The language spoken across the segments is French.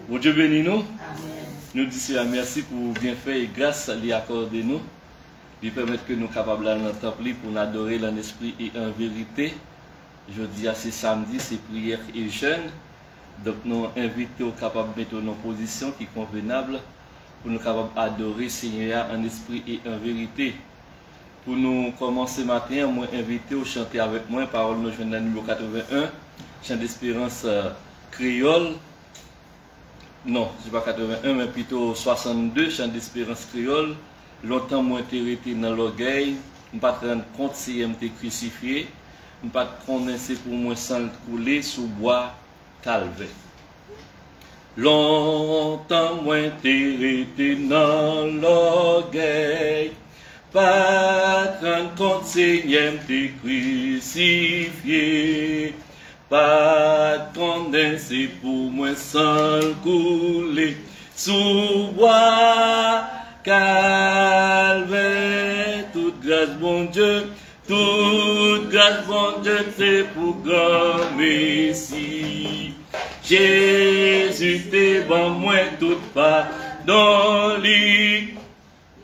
Bon Dieu bénis nous. Nous disons merci pour bienfait et grâce à lui accorder nous. Lui permettre que nous soyons capables d'aller dans le temple pour nous adorer en esprit et en vérité. Je dis à ce samedi, c'est prière et jeûne. Donc nous invitons capables de mettre nos positions qui sont convenables pour nous capables d'adorer Seigneur en esprit et en vérité. Pour nous commencer matin, moi invité au chanter avec moi, parole nous journal numéro 81, chant d'espérance créole. Non, c'est pas 81, mais plutôt 62, chant d'espérance créole. Longtemps moi été dans l'orgueil, je ne pas rendre compte si je m'étais crucifié, je ne pas connaître pour moi sans couler sous bois calvé. Longtemps moi été dans l'orgueil, pas rendre compte si je m'étais crucifié. Pas condensé pour moi sans couler sous bois calvaire. Toute grâce bon Dieu, c'est pour grand Messie. Jésus t'es bon moi tout pas dans lit.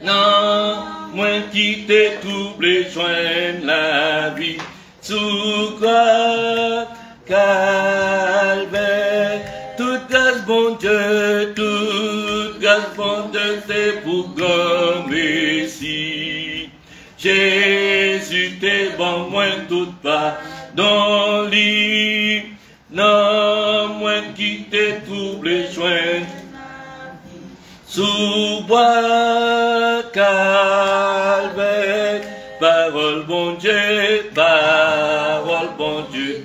Non, moi qui t'ai troublé joindre la vie sous croix. Calvaire, toute grâce bon Dieu, c'est pour grand Messie. Jésus t'es bon, moi tout pas dans lit. Non, moi qui t'ai troublé joindre sous bois calvaire. Parole bon Dieu,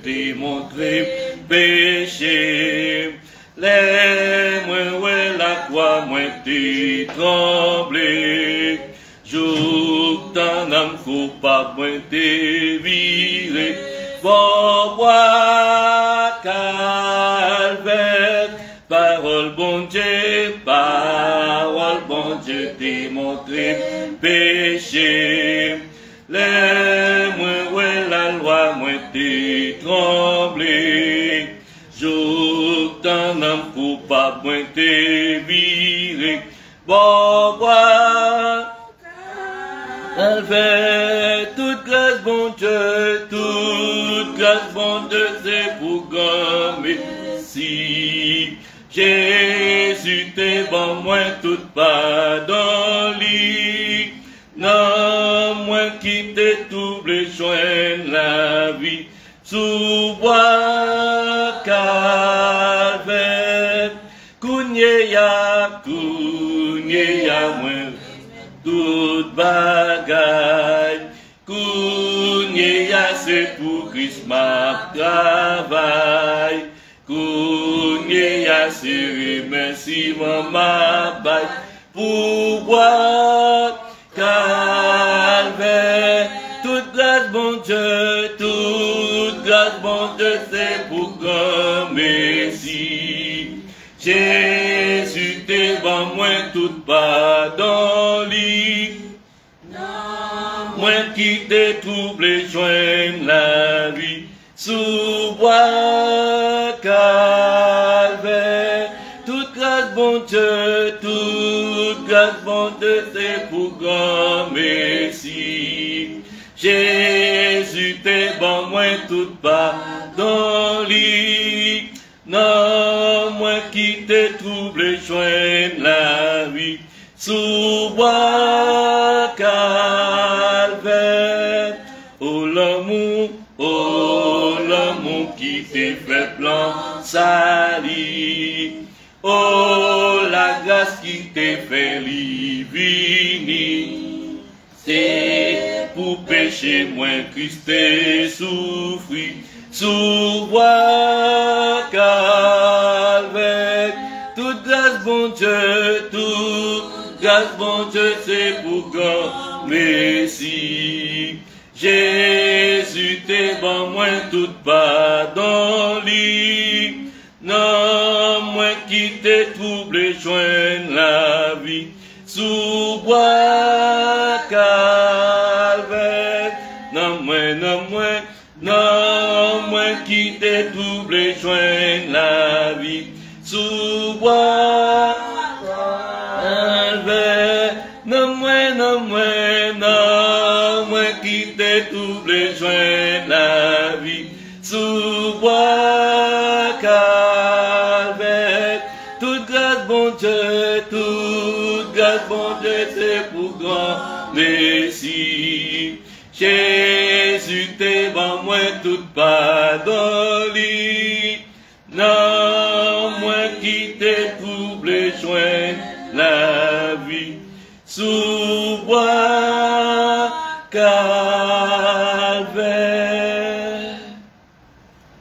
t'es montré péché. Les moins ouais la croix, moi t'es tremblé. Jour t'en âme coupable, moi t'es viré. Bois calvaire. Parole bon Dieu, t'es montré péché. Les moins ouais la loi, moi t'es tremblé. Jour t'en âme coupable, moi t'es viré. Bois calvaire, toute grâce bon Dieu, c'est pour grand Messie. Jésus t'es bon, moi tout pas dans lit. Non, moi qui t'ai troublé, joindre la vie sous bois calvaire. Kounya moi toute bagaille. Kounya c'est pour Christ ma travail. Kounya c'est remerciement ma baille pour boire calvaire. Toute grâce bon Dieu, c'est pour grand Messie. Jésus t'es bon, moi tout pas dans lit. Moi qui t'ai troublé, joindre la vie sous bois calvaire. Toute grâce bon Dieu, c'est pour grand Messie. Jésus t'es bon, moi tout pas dans lit. Non, moi qui t'ai troublé, joindre la vie sous bois calvaire. Oh l'amour qui t'ai fait blanc sali. Oh la grâce qui t'ai fait livini. C'est pour pécher moins Christ t'ai souffri. Sous bois calvaire. Toute grâce bon Dieu, c'est pour grand Messie. Jésus t'es bon, moi tout pas dans lit. Non, moi qui t'ai troublé, joindre la vie sous bois calvaire. Non, moi qui t'ai troublé, joindre la vie sous sous-bois, non moins, quitter tous les joints de la vie, sous-bois, calvaire, toute grâce, bon Dieu, c'est pour grand Messie. Jésus t'es bon, moi tout pardon, non, moi qui t'ai troublé, joint la vie, sous-bois, calvaire.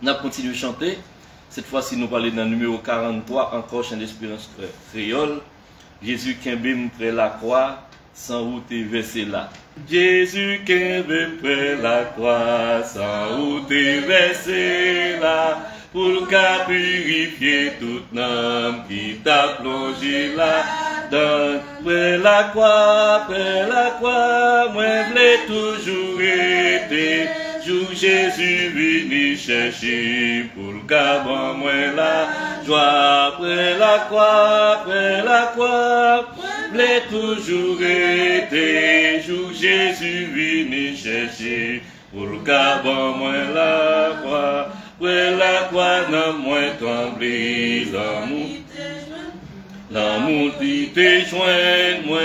On a continué de chanter. Cette fois-ci, nous parlons dans le numéro 43, encore chant d'espérance créole. Jésus qui est près la croix, sans route et versé là. Jésus qui est près la croix, sans route et versé là, pour le cas purifier toute âme qui t'a plongé là. Dans près la croix, moi l'ai toujours été. Jour Jésus venu chercher pour le cabon, moi la joie. Près la croix, l'ai toujours été. Jour Jésus venu chercher pour le cabon, moi la croix. Près la croix, non moins tremblé, l'amour qui te joint, moi.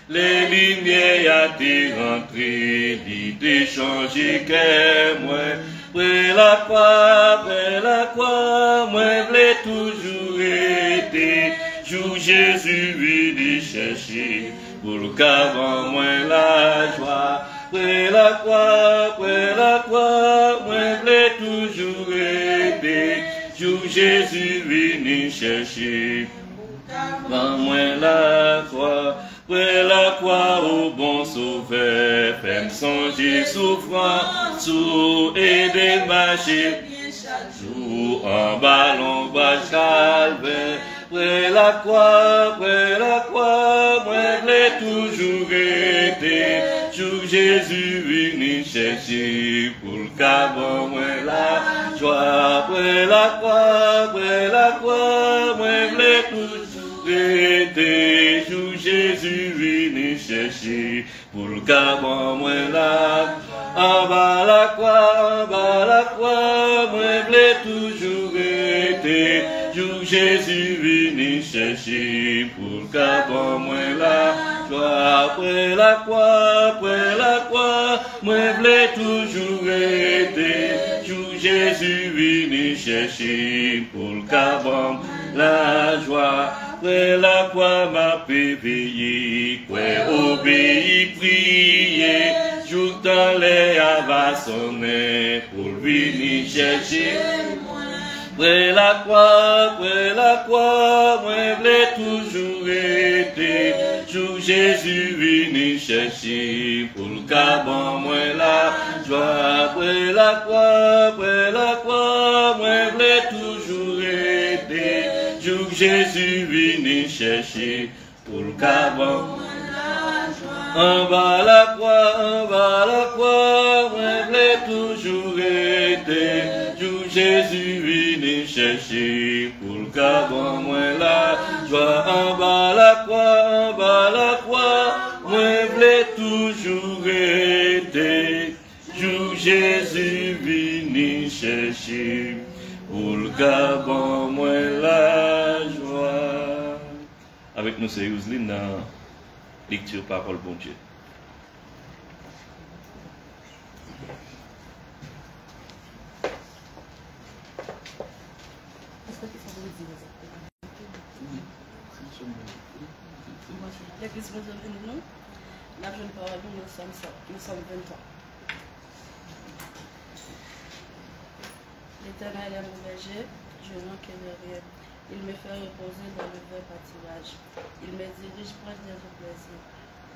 Les lumières à t'es rentrées, l'idée changé que moi. Près la croix, moi l'ai toujours été. Jour Jésus venu chercher, pour le cabon, moi la joie. Près la croix, moi l'ai toujours été. Jour Jésus venu chercher, moi la croix. Près la croix, au bon sauveur, fais-moi songer souffrant, sous et démarcher, jour en ballon, bâche calvaire. Près la croix, moi l'ai toujours été. Jour Jésus venu chercher, pour le cabon, moi la joie. Près la croix, moi l'ai toujours été. Jour Jésus venu chercher, pour le cabon, moi la en bas la croix, moi l'ai toujours été. Jour Jésus venu chercher, pour le cabon, moi la joie. Près la croix, moi l'ai toujours été. Jour Jésus venu chercher, pour le cabon, la joie. Près la croix m'a péveillé, quoi obéi, prier, jour dans les avasonnés, pour venir chercher. Près la croix, moi l'ai toujours été. Jour Jésus venu chercher, pour le cabon, moi la joie. Près la croix, moi l'ai toujours été. Jour Jésus venu chercher, pour le cabon, en bas la croix, moi l'ai toujours été. Jour Jésus venu chercher, pour le cabon, moi la joie. En bas la croix, moi l'ai toujours été. Jour Jésus venu chercher, pour le cabon, moi la joie. Avec nous, c'est Yousline dans lecture parole bon Dieu. L'église vous donne nous, la jeune parole, nous sommes 23. L'Éternel est mon berger, je manque de rien. Il me fait reposer dans le vert pâturage. Il me dirige proche des eaux plaisirs.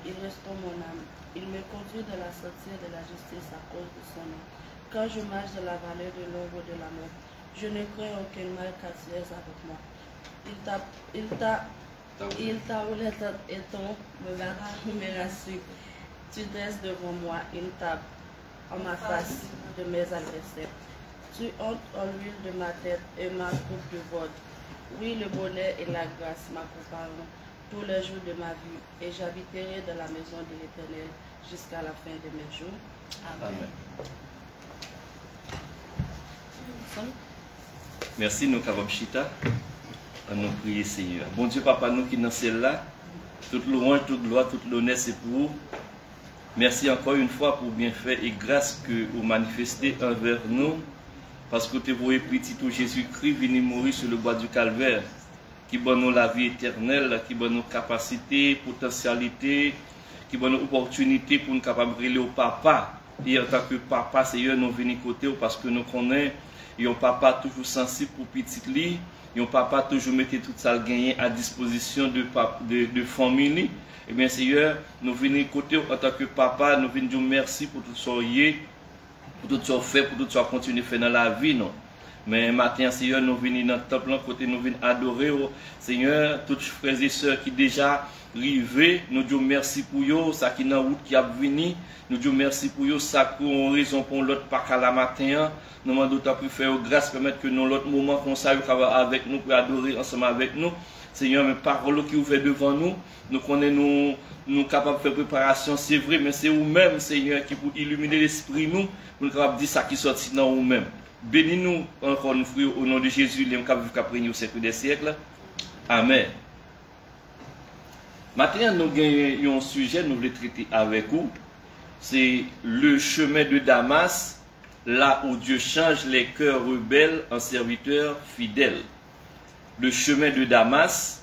Il restaure mon âme. Il me conduit dans la sentière de la justice à cause de son nom. Quand je marche dans la vallée de l'ombre de la mort, je ne crains aucun mal car tu es avec moi. Il t'enroule et ton me rassure. Tu dresses devant moi une table en ma face de mes adversaires. Tu ôtes en l'huile de ma tête et ma coupe de vôtre. Oui, le bonheur et la grâce m'accompagneront tous les jours de ma vie, et j'habiterai dans la maison de l'Éternel jusqu'à la fin de mes jours. Amen. Merci, nous, Kavamchita. À nous prier, Seigneur. Bon Dieu, Papa, nous qui dans celle-là, toute louange, toute gloire, toute l'honneur, c'est pour vous. Merci encore une fois pour bienfait et grâce que vous manifestez envers nous, parce que vous voyez petit tout Jésus-Christ venir mourir sur le bois du Calvaire, qui donne nous la vie éternelle, qui donne nous capacité, potentialité, qui donne nous opportunité pour nous capables de au Papa. Et en tant que Papa, Seigneur, nous venons côté parce que nous connaissons, et un Papa toujours sensible pour petit lit, et un Papa toujours mettait tout ça gagné à disposition de famille. Eh bien, Seigneur, nous venons côté en tant que Papa, nous venons dire merci pour tout ce que pour tout ce fait, pour tout ce qu'on continue à faire dans la vie, non. Mais maintenant, Seigneur, nous venons dans le temple, côté nous venons adorer, oh, Seigneur, tous les frères et sœurs qui déjà arrivés, nous disons merci pour eux, ça qui est dans la route qui a venu, nous disons merci pour eux, ça qui ont raison pour l'autre pas qu'à la matin, nous demandons d'autant plus faire grâce, permettre que nous, l'autre moment qu'on s'aille avec nous, pour adorer ensemble avec nous. Seigneur, mes paroles qui ouvrent devant nous, nous connaissons, nous capables de faire préparation, c'est vrai, mais c'est vous-même, Seigneur, qui pour illuminer l'esprit nous, pour nous capables de dire ça qui sortit dans vous-même. Bénis-nous encore, nous frères, au nom de Jésus, les capables de régner au siècle des siècles. Amen. Maintenant, nous avons un sujet, nous voulons traiter avec vous. C'est le chemin de Damas, là où Dieu change les cœurs rebelles en serviteurs fidèles. Le chemin de Damas,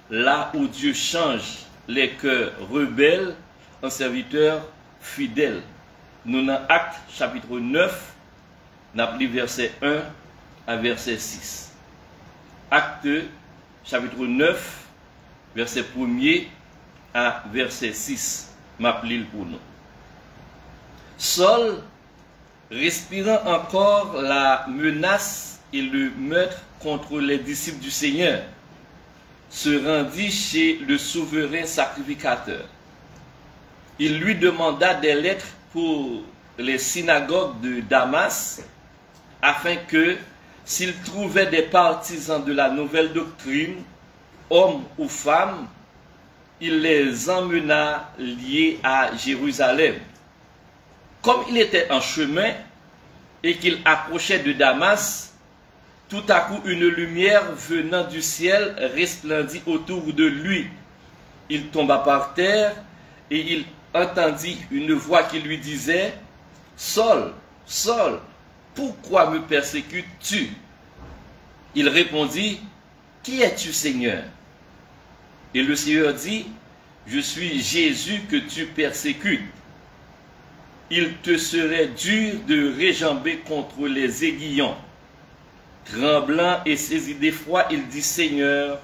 là où Dieu change les cœurs rebelles en serviteurs fidèles. Nous dans Actes chapitre 9, nous avons lu verset 1 à verset 6. Actes chapitre 9, verset 1er à verset 6. M'appelez pour nous. Saul, respirant encore la menace et le meurtre contre les disciples du Seigneur, se rendit chez le souverain sacrificateur. Il lui demanda des lettres pour les synagogues de Damas, afin que, s'il trouvait des partisans de la nouvelle doctrine, hommes ou femmes, il les emmena liés à Jérusalem. Comme il était en chemin et qu'il approchait de Damas, tout à coup, une lumière venant du ciel resplendit autour de lui. Il tomba par terre et il entendit une voix qui lui disait « Saul, Saul, pourquoi me persécutes-tu » Il répondit « Qui es-tu, Seigneur » Et le Seigneur dit « Je suis Jésus que tu persécutes. Il te serait dur de réjamber contre les aiguillons. » Tremblant et saisi d'effroi, il dit « Seigneur,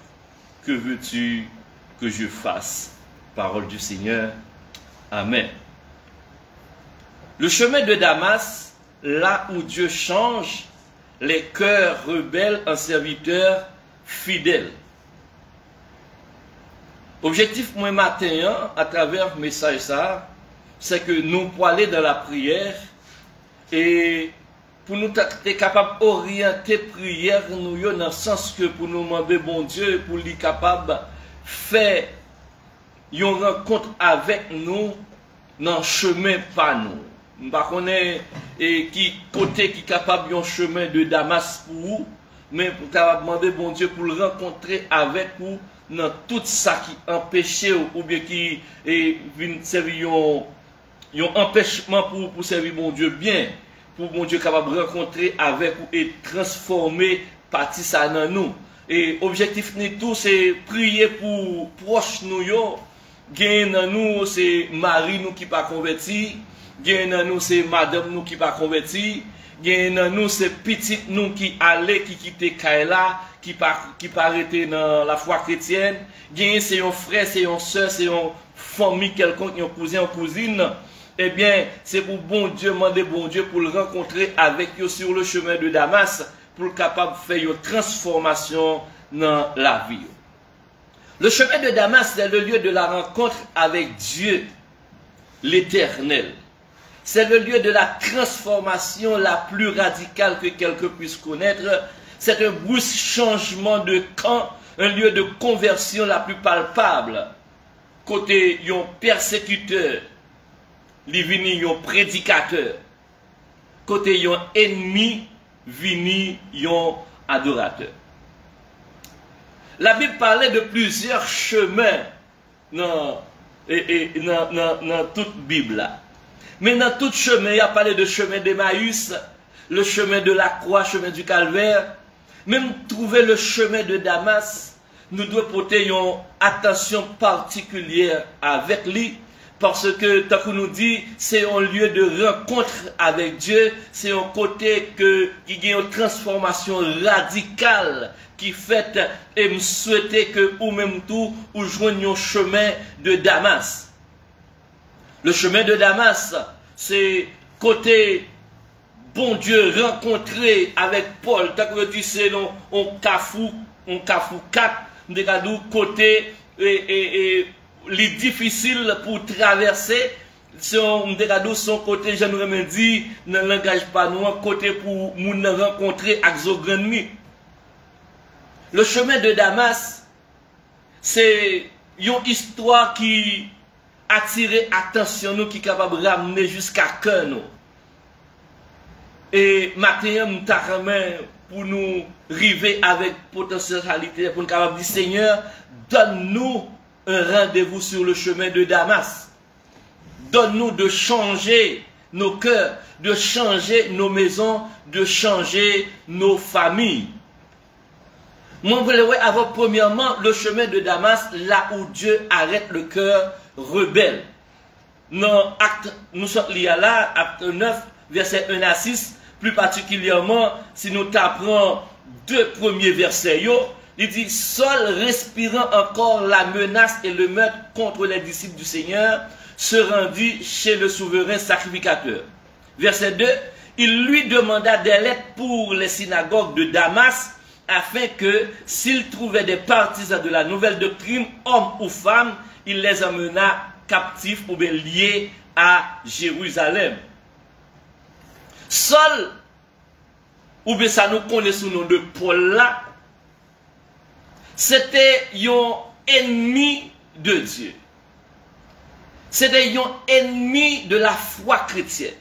que veux-tu que je fasse ?» Parole du Seigneur. Amen. Le chemin de Damas, là où Dieu change les cœurs rebelles en serviteurs fidèles. Objectif moi matin, à travers message ça, c'est que nous pour aller dans la prière et pour nous être capables d'orienter prière nous dans le sens que pour nous demander bon Dieu pour lui capable de faire une rencontre avec nous dans le chemin pas nous. Nous ne connaissons pas qui côté qui est capable d'un chemin de Damas pour vous, mais pour demander bon Dieu pour le rencontrer avec vous dans tout ça qui empêche ou bien qui vient servir un empêchement pour servir mon Dieu bien. Pour mon Dieu capable de rencontrer avec vous et transformer partie ça dans nous. Et objectif ni tout c'est prier pour proche nous yo. Gain dans nous c'est mari nous qui pas converti, gain dans nous c'est madame nous qui pas converti, gain dans nous c'est petite nous qui allait qui quitter Kaila, qui pas arrêté dans la foi chrétienne, gain c'est un frère, c'est une soeur, c'est une famille quelconque, un cousin, une cousine. Eh bien, c'est pour bon Dieu, demander bon Dieu pour le rencontrer avec eux sur le chemin de Damas, pour le capable de faire une transformation dans la vie. Le chemin de Damas, c'est le lieu de la rencontre avec Dieu, l'Éternel. C'est le lieu de la transformation la plus radicale que quelqu'un puisse connaître. c'est un brusque changement de camp, un lieu de conversion la plus palpable. Côté yon persécuteur, li vini yon prédicateur. Côté yon ennemi, vini yon adorateur. La Bible parlait de plusieurs chemins dans toute Bible là. Mais dans tout chemin, il y a parlé de chemin d'Emmaüs, le chemin de la croix, chemin du calvaire. Même trouver le chemin de Damas, nous devons porter une attention particulière avec lui. Parce que, tant qu'on nous dit, c'est un lieu de rencontre avec Dieu, c'est un côté qui a une transformation radicale qui fait et me souhaiter que ou même tout, ou joignons un chemin de Damas. Le chemin de Damas, c'est côté bon Dieu rencontré avec Paul, tant que tu sais, on cafou 4, nous côté les difficiles pour traverser, son côté, je nous dit, ne langage pas nous, côté pour nous rencontrer avec Zogranmi. Le chemin de Damas, c'est une histoire qui attire l'attention nous, qui est capable de ramener jusqu'à cœur nous. Et maintenant, nous t'avons pour nous arriver avec potentialité, pour nous capable dire, Seigneur, donne-nous un rendez-vous sur le chemin de Damas. Donne-nous de changer nos cœurs, de changer nos maisons, de changer nos familles. Moi, je voulais avoir premièrement le chemin de Damas, là où Dieu arrête le cœur rebelle. Dans acte, nous sommes liés là, acte 9, verset 1 à 6, plus particulièrement, si nous tapons 2 premiers versets, il dit, Saul, respirant encore la menace et le meurtre contre les disciples du Seigneur, se rendit chez le souverain sacrificateur. Verset 2, il lui demanda des lettres pour les synagogues de Damas, afin que, s'il trouvait des partisans de la nouvelle doctrine, hommes ou femmes, il les emmena captifs ou bien liés à Jérusalem. Saul, ou bien ça nous connaît sous le nom de Paul là, c'était un ennemi de Dieu. C'était un ennemi de la foi chrétienne.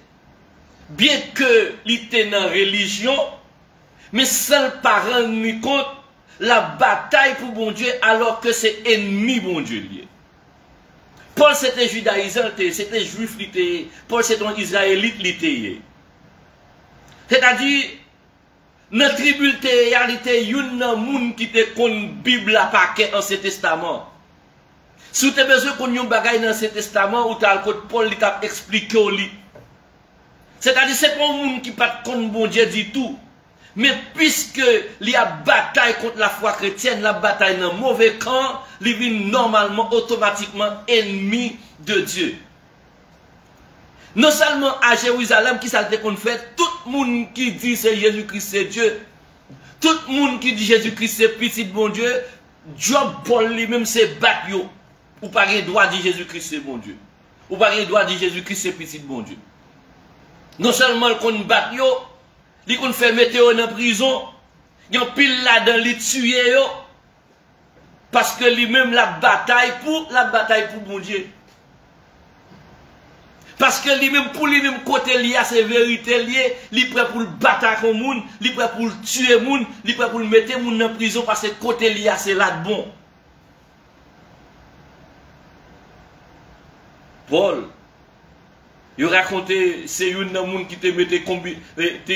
Bien que il était dans la religion, mais sans pas rendre compte la bataille pour bon Dieu alors que c'est ennemi bon Dieu lié. Paul c'était judaïsant, c'était juif, Paul c'était un israélite. C'est-à-dire, dans la tribu de réalité, il y a un monde qui te connaît la Bible à paquet dans ce testament. Si tu as besoin de connaître un bagage dans ce testament, ou tu as le code Paul qui t'a expliqué au lit. C'est-à-dire, c'est pas un monde qui ne pas connaître bon Dieu du tout. Mais puisque il y a bataille contre la foi chrétienne, la bataille dans le mauvais camp, il vient normalement, automatiquement ennemi de Dieu. Non seulement à Jérusalem, qui s'est qu'on fait, tout le monde qui dit c'est Jésus-Christ c'est Dieu, tout le monde qui dit Jésus-Christ c'est petit bon Dieu, Job Paul lui-même c'est battre yo. Ou pas le droit de dire Jésus-Christ c'est bon Dieu. Ou pas le droit de dire Jésus-Christ c'est petit bon Dieu. Non seulement qu'on bat yo, il qu'on fait mettre yo dans prison, il y a pile là-dedans, il tue yo, parce que lui-même la bataille pour bon Dieu. Parce que lui-même, pour lui-même, côté lié à ses vérités liées, il est prêt pour le battre avec le monde, il est prêt pour le tuer le monde, il est prêt pour le mettre le monde en prison parce que côté lié à c'est là de bon. Paul, il racontait, c'est une monde qui te mettait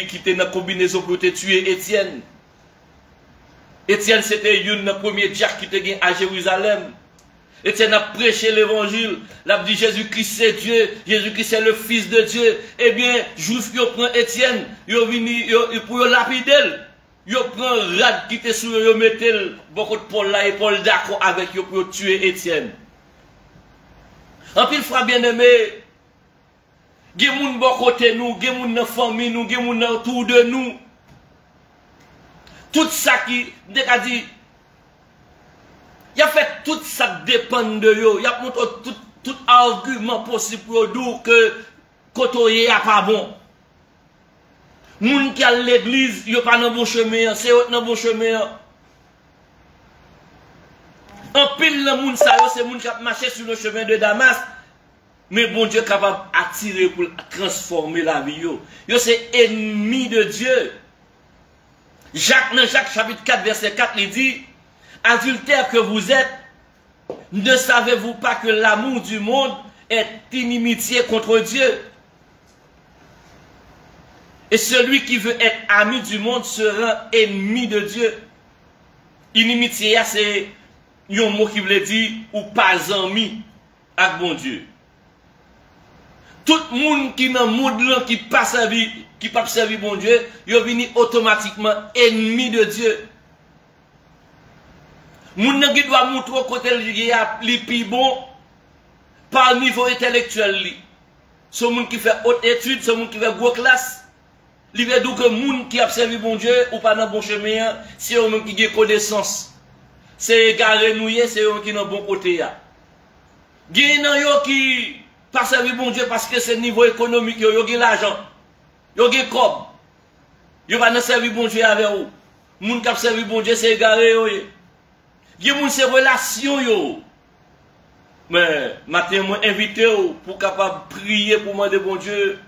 qui était dans la combinaison pour te tuer Étienne. Étienne, c'était une premier diacre qui te gagné à Jérusalem. Étienne a prêché l'évangile, il a dit Jésus-Christ c'est Dieu, Jésus-Christ c'est le Fils de Dieu. Eh bien, Juif, il prend Étienne, il vient pour lapider, il prend Rad qui était sur eux, il mettait beaucoup de Paul là et Paul d'accord avec eux pour tuer Étienne. En plus, frère bien-aimé, il y a des gens bon côté nous, il y a des gens dans la famille nous, il y a des gens autour de nous. Tout ça qui, dit, il a fait tout ça dépend de eux. Il a montré tout argument possible pour dire que côté n'est pas bon. Moun qui a l'église, yo pas dans bon chemin, c'est autre dans bon chemin. En pile le moun sa yo, c'est moun qui a marché sur le chemin de Damas. Mais bon Dieu est capable d'attirer pour transformer la vie. Yo c'est ennemi de Dieu. Jacques chapitre 4 verset 4 il dit, adultère que vous êtes, ne savez-vous pas que l'amour du monde est inimitié contre Dieu? Et celui qui veut être ami du monde sera ennemi de Dieu. Inimitié, c'est un mot qui veut dire ou pas ami avec bon Dieu. Tout le monde qui dans le monde qui passe sa vie, qui pas servir bon Dieu, il vient automatiquement ennemi de Dieu. Moun qui doit montrer côté li plus bon par niveau intellectuel li. Ce monde qui fait haute étude, ce monde qui fait gros classe. Il veut dire que moun qui a servi bon Dieu ou pas dans bon chemin, c'est eux même qui ont connaissance. C'est garé nouillé, c'est eux qui ont bon côté. Il y a yo qui pas servi bon Dieu parce que c'est niveau économique, yo ont l'argent. Yo ont cob. Yo pas servi bon Dieu avec vous. Moun qui a servi bon Dieu c'est garé yo. Il y a moun c'est relation yo. Mais matin moi invité pour capable prier pour demander bon Dieu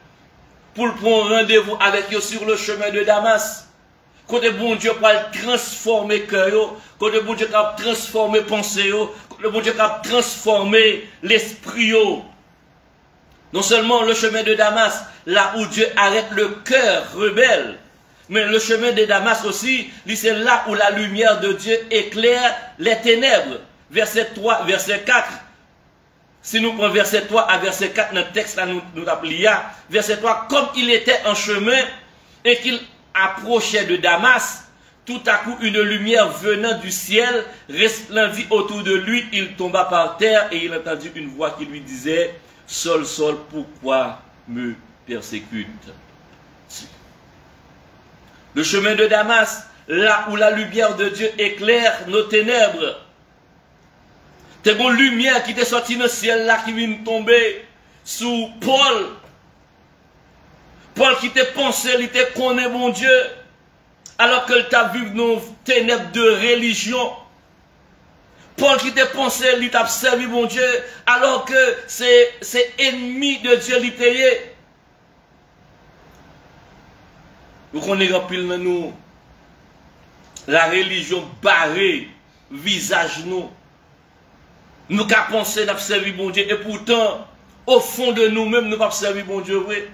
pour prendre rendez-vous avec eux sur le chemin de Damas. Côté bon Dieu pour transformer cœur, côté bon Dieu pour transformer pensée, côté bon Dieu pour transformer l'esprit. Non seulement le chemin de Damas, là où Dieu arrête le cœur rebelle, mais le chemin de Damas aussi, c'est là où la lumière de Dieu éclaire les ténèbres. Verset 3, verset 4. Si nous prenons verset 3 à verset 4, notre texte là nous appelons verset 3, comme il était en chemin et qu'il approchait de Damas, tout à coup une lumière venant du ciel resplendit autour de lui, il tomba par terre et il entendit une voix qui lui disait, Saul, Saul, pourquoi me persécutes? Le chemin de Damas, là où la lumière de Dieu éclaire nos ténèbres. C'est une lumière qui était sortie dans le ciel là qui vient tomber sous Paul. Paul qui t'a pensé, il t'a connu mon Dieu, alors qu'il t'a vu nos ténèbres de religion. Paul qui t'a pensé, il t'a servi mon Dieu, alors que c'est ennemi de Dieu, il t'a payé. Vous connaissez rempli dans nous la religion barrée, visage nous. Nous avons pensé d'abord servir bon Dieu et pourtant, au fond de nous-mêmes, nous n'avons pas servi bon Dieu vrai.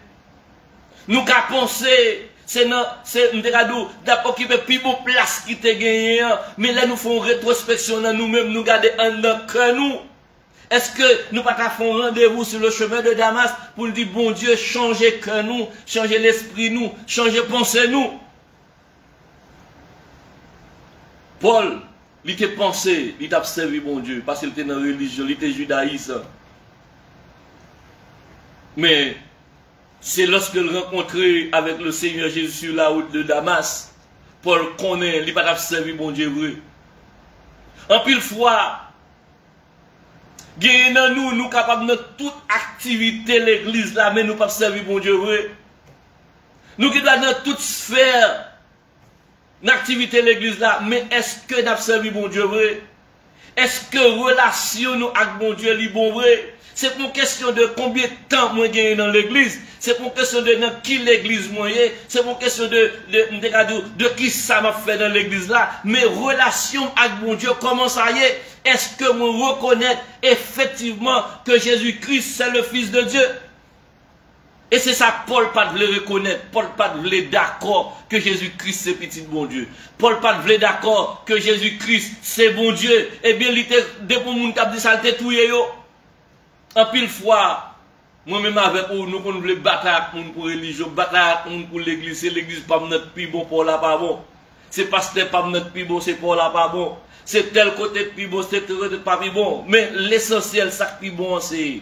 Nous avons pensé, c'est d'occuper plus de place qui t'a gagné, mais là nous faisons rétrospection dans nous-mêmes, nous gardons un cœur nous. Est-ce que nous pas faisons rendez-vous sur le chemin de Damas pour nous dire bon Dieu, changez cœur nous, changez l'esprit nous, changez pensée nous? Paul, il était pensé, il t'a servi bon Dieu, parce qu'il était dans la religion, il était judaïste. Mais c'est lorsqu'il rencontrait avec le Seigneur Jésus sur la route de Damas, Paul connaît, il n'a pas servi bon Dieu vrai. En pile fois, nous sommes capables de toute activité l'église là, mais nous ne pas servir bon Dieu vrai. Nous qui sommes dans toute sphère l'activité l'église là, mais est-ce que nous avons servi bon Dieu vrai? Est-ce que relation nous avec bon Dieu est bon vrai? C'est pour une question de combien de temps moi j'ai dans l'église. C'est pour une question de dans qui l'église moi est. C'est pour une question de qui ça m'a fait dans l'église là. Mes relations avec mon Dieu, comment ça y est? Est-ce que moi reconnais effectivement que Jésus-Christ c'est le Fils de Dieu? Et c'est ça Paul pas de le reconnaître. Paul pas de le d'accord que Jésus-Christ c'est petit bon Dieu. Paul pas de le d'accord que Jésus-Christ c'est bon Dieu. Eh bien, il était depuis mon t'a dit ça tout yo. En pile fois, moi-même avec vous, nous voulons battre pour la religion, battre pour l'église. C'est l'église pas notre plus bon, pour la pas bon. C'est pasteur pas notre plus bon, c'est pour la pas bon. C'est tel côté plus bon, c'est tel côté pas plus bon. Mais l'essentiel, ça qui bon, c'est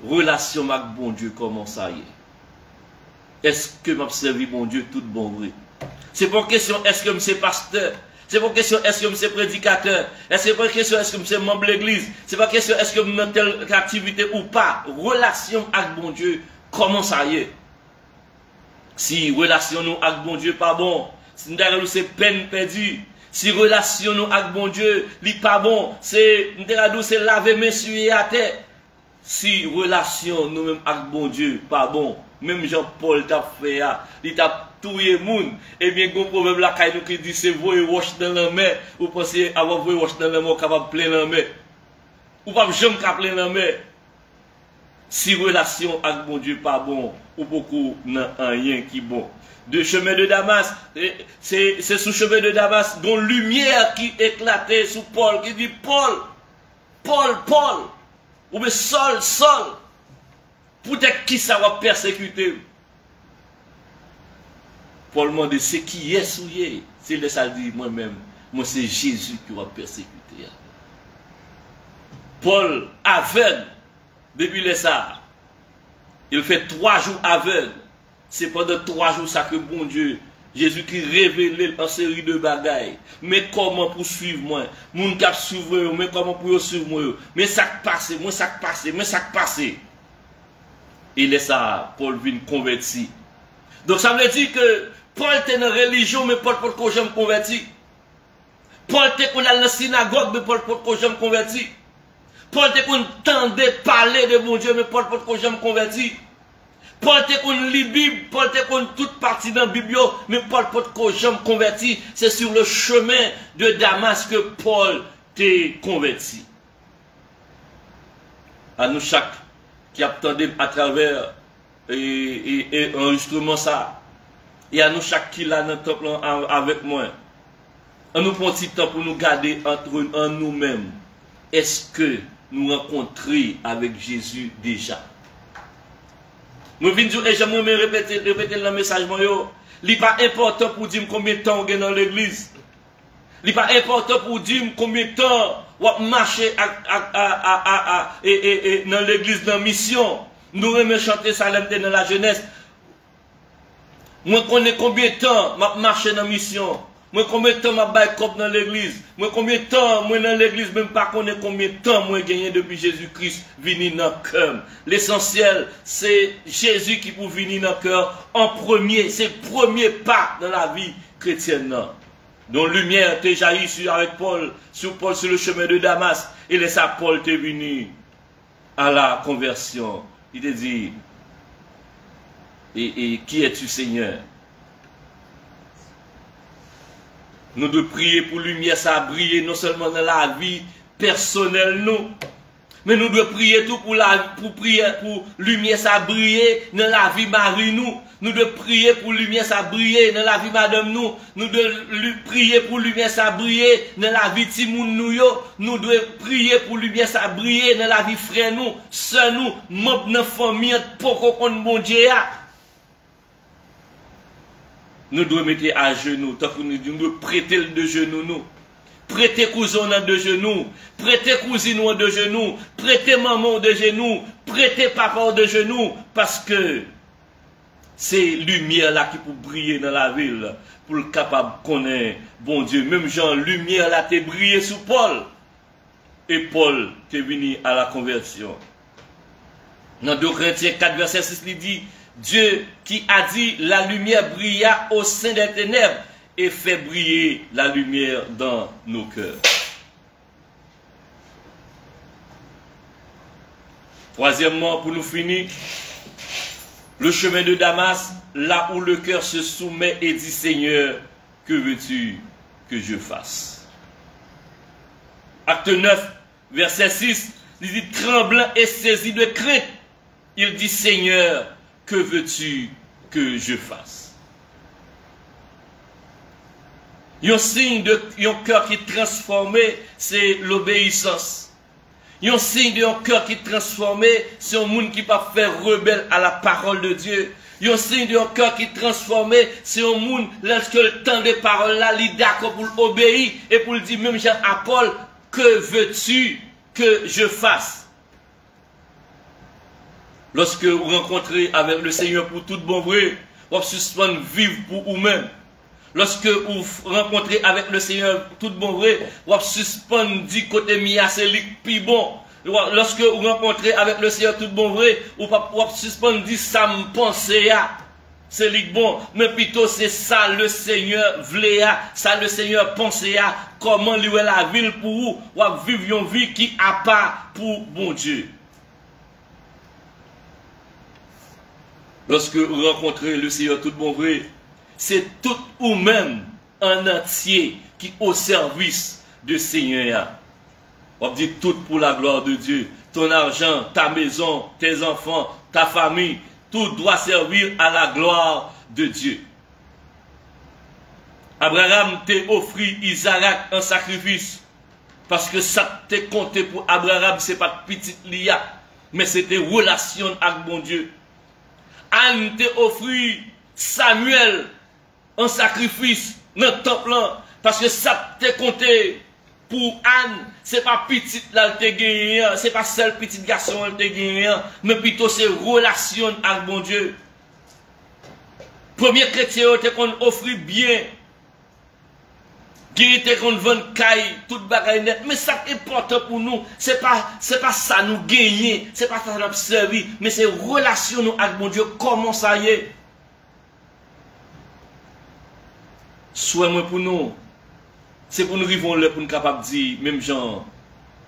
relation avec bon Dieu, comment ça y est. Est-ce que m'a servi bon Dieu tout bon vrai? C'est pas question, est-ce que c'est pasteur? C'est pas question est-ce que c'est prédicateur, c'est pas question est-ce que c'est membre de l'église, c'est pas question est-ce que dans telle activité ou pas. Relation avec bon Dieu, comment ça y est? Si relation nous avec bon Dieu pas bon, si nous c'est peine perdue. Si relation nous avec bon Dieu, li pas bon, c'est laver mes suer à terre. Si relation nous même avec bon Dieu pas bon, même Jean-Paul t'a fait, il t'a tué moun, et bien gon problème là quand nous qui dit c'est voyer wash dans la mer, ou pensez avoir voyer wash dans la mer capable plein la mer. Ou pas jamais capable plein la mer. Si relation avec bon Dieu pas bon, ou beaucoup n'a rien qui bon. De chemin de Damas, c'est sous chemin de Damas, dont lumière qui éclatait sous Paul, qui dit Paul, ou bien Saul, peut-être qui ça va persécuter. Paul m'a dit, c'est qui est souillé. C'est le ça dit moi-même, moi c'est Jésus qui va persécuter. Paul aveugle, depuis le ça, il fait 3 jours aveugle. C'est pendant 3 jours ça que bon Dieu, Jésus qui révèle en série de bagailles. Mais comment pour suivre moi? Moun cap suivre, mais comment pour suivre moi? Mais ça passe, moi ça passe. Et là ça, Paul vient converti. Donc ça veut dire que Paul était dans la religion, mais Paul ne peut jamais converti. Paul était dans la synagogue, mais Paul ne peut jamais converti. Paul était tendait parler de bon Dieu, mais Paul ne peut jamais converti. Paul te kon li Bible, Paul te kon toute partie dans la Bible, mais Paul peut jamais converti. C'est sur le chemin de Damas que Paul t'est converti. À nous chaque qui attendait à travers et enregistrement ça, et à nous chaque qui l'a dans le temple avec moi, on nous prend un petit temps pour nous garder entre nous-mêmes. Est-ce que nous rencontrons avec Jésus déjà? Nous venons dire, et j'aimerais répéter le message, il n'est pas important pour dire combien de temps on est dans l'église. Il n'est pas important pour dire combien de temps on marche dans l'église, dans la mission. Nous aimons chanter Salem dans la jeunesse. Moi, je connais combien de temps je marche dans la mission. Moi, combien de temps je baille cop dans l'église. Moi, combien de temps moi dans l'église, même pas connais combien de temps moi gagné depuis Jésus-Christ venu dans le cœur. L'essentiel, c'est Jésus qui peut venir dans le cœur en premier. C'est le premier pas dans la vie chrétienne. Dont lumière t'est jaillie sur Paul sur le chemin de Damas. Et laissa Paul t'est venu à la conversion. Il te dit, et qui es-tu, Seigneur? Nous devons prier pour lumière, ça briller non seulement dans la vie personnelle, nous, mais nous devons prier tout pour lumière, ça briller dans la vie Marie, nous. Nous devons prier pour lumière, ça briller dans la vie Madame, nous. Nous devons prier pour lumière, ça briller dans la vie Timoun, nous. Nous devons prier pour lumière, ça briller dans la vie frère, nous, sœur, nous, membres de notre famille, pour qu'on bon Dieu. Nous devons mettre à genoux, tant que nous devons prêter de genoux, nous. Prêter cousin de genoux, prêter cousine de genoux, prêter maman de genoux, prêter papa de genoux, parce que c'est lumière là qui peut briller dans la ville, pour le capable de connaître bon Dieu. Même Jean, lumière là t'est brillé sous Paul, et Paul t'est venu à la conversion. Dans 2 Corinthiens 4, verset 6, il dit, Dieu qui a dit, la lumière brilla au sein des ténèbres et fait briller la lumière dans nos cœurs. Troisièmement, pour nous finir, le chemin de Damas, là où le cœur se soumet et dit, Seigneur, que veux-tu que je fasse? Acte 9, verset 6, il dit, tremblant et saisi de crainte, il dit, Seigneur, que veux-tu que je fasse? Un signe d'un cœur qui est transformé, c'est l'obéissance. Un signe d'un cœur qui est transformé, c'est un monde qui va faire rebelle à la parole de Dieu. Un signe d'un cœur qui est transformé, c'est un monde, lorsque le temps des paroles là, il est d'accord pour l'obéir et pour le dire, même Jean à Paul, que veux-tu que je fasse? Lorsque vous rencontrez avec le Seigneur pour tout bon vrai, vous suspendez vivre pour vous-même. Lorsque vous rencontrez avec le Seigneur pour tout bon vrai, vous suspendez du côté mia c'est plus bon. Lorsque vous rencontrez avec le Seigneur tout bon vrai, vous suspendez ça me penser à. c'est lui bon, mais plutôt c'est ça le Seigneur voulait, ça le Seigneur pensait à, comment lui est la ville pour vous, ou vivre une vie qui a pas pour bon Dieu. Lorsque vous rencontrez le Seigneur tout bon vrai, c'est tout ou même en entier qui est au service du Seigneur. On dit tout pour la gloire de Dieu. Ton argent, ta maison, tes enfants, ta famille, tout doit servir à la gloire de Dieu. Abraham t'a offert Isaac en sacrifice. Parce que ça t'est compté pour Abraham, ce n'est pas petite lia, mais c'était relation avec mon Dieu. Anne t'a offert Samuel en sacrifice dans le temple, parce que ça t'est compté pour Anne, ce n'est pas petite là te gagné, ce n'est pas seul petit garçon elle te gagné, mais plutôt c'est relation avec mon Dieu. Premier chrétien te qu'on offre bien, qui était qu'on vend caille, toute bagaille net, mais ça est important pour nous, c'est pas ça nous gagner, c'est pas ça nous servir, mais c'est relation nous avec mon Dieu, comment ça y est. Soit moi pour nous, c'est pour nous vivons là pour nous capables de dire, même genre,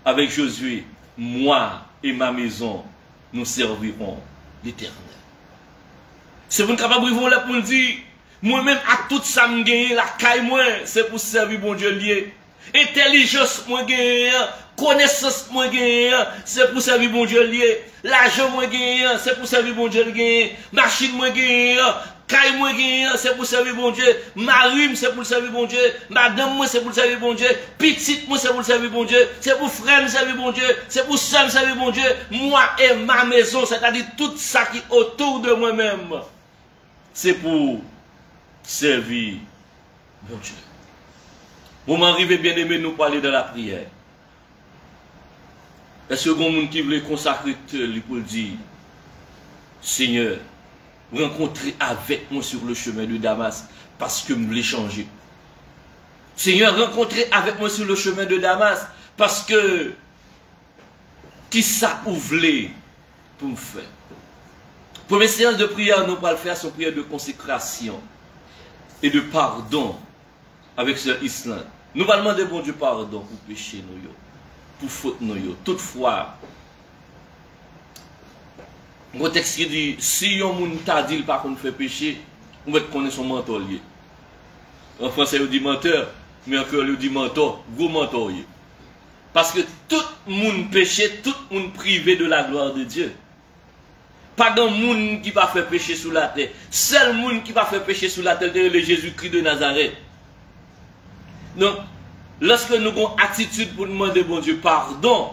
avec Josué, moi et ma maison, nous servirons l'Éternel. C'est pour nous capables de vivre là pour nous dire, moi-même, à tout ça, me gagne la caille, moi, c'est pour servir mon Dieu lié. Intelligence, moi, gagne, connaissance, moi, gagne, c'est pour servir mon Dieu lié. L'argent, moi, gagne, c'est pour servir mon Dieu lié. Machine, moi, gagne, caille, moi, gagne, c'est pour servir mon Dieu. Marine, c'est pour servir mon Dieu. Madame, moi, c'est pour servir mon Dieu. Petite, moi, c'est pour servir mon Dieu. C'est pour frère, servir mon Dieu. C'est pour soeur, servir mon Dieu. Moi et ma maison, c'est-à-dire tout ça qui est autour de moi-même, c'est pour servir mon Dieu. Vous m'arrivez bien aimé nous parler de la prière. Est-ce que vous qui veut consacrer lui pour dire, Seigneur, rencontrez avec moi sur le chemin de Damas parce que je voulais changer. Seigneur, rencontrez avec moi sur le chemin de Damas parce que qui ça vous voulez pour me faire. Première séance de prière, nous allons faire son prière de consécration et de pardon avec Sœur Island. Nous allons demander bon Dieu pardon pour péché nous, pour faute nous. Toutefois, le texte qui dit, si on moun t'a dit pas qu'on fait péché, on va connaître son mentor lié. En français, on dit menteur, mais encore on dit mentor, gros mentor. Parce que tout le monde péché, tout le monde privé de la gloire de Dieu. Pas de monde qui va faire péché sous la terre. Seul monde qui va faire péché sous la terre, c'est le Jésus-Christ de Nazareth. Donc, lorsque nous avons une attitude pour demander bon Dieu pardon,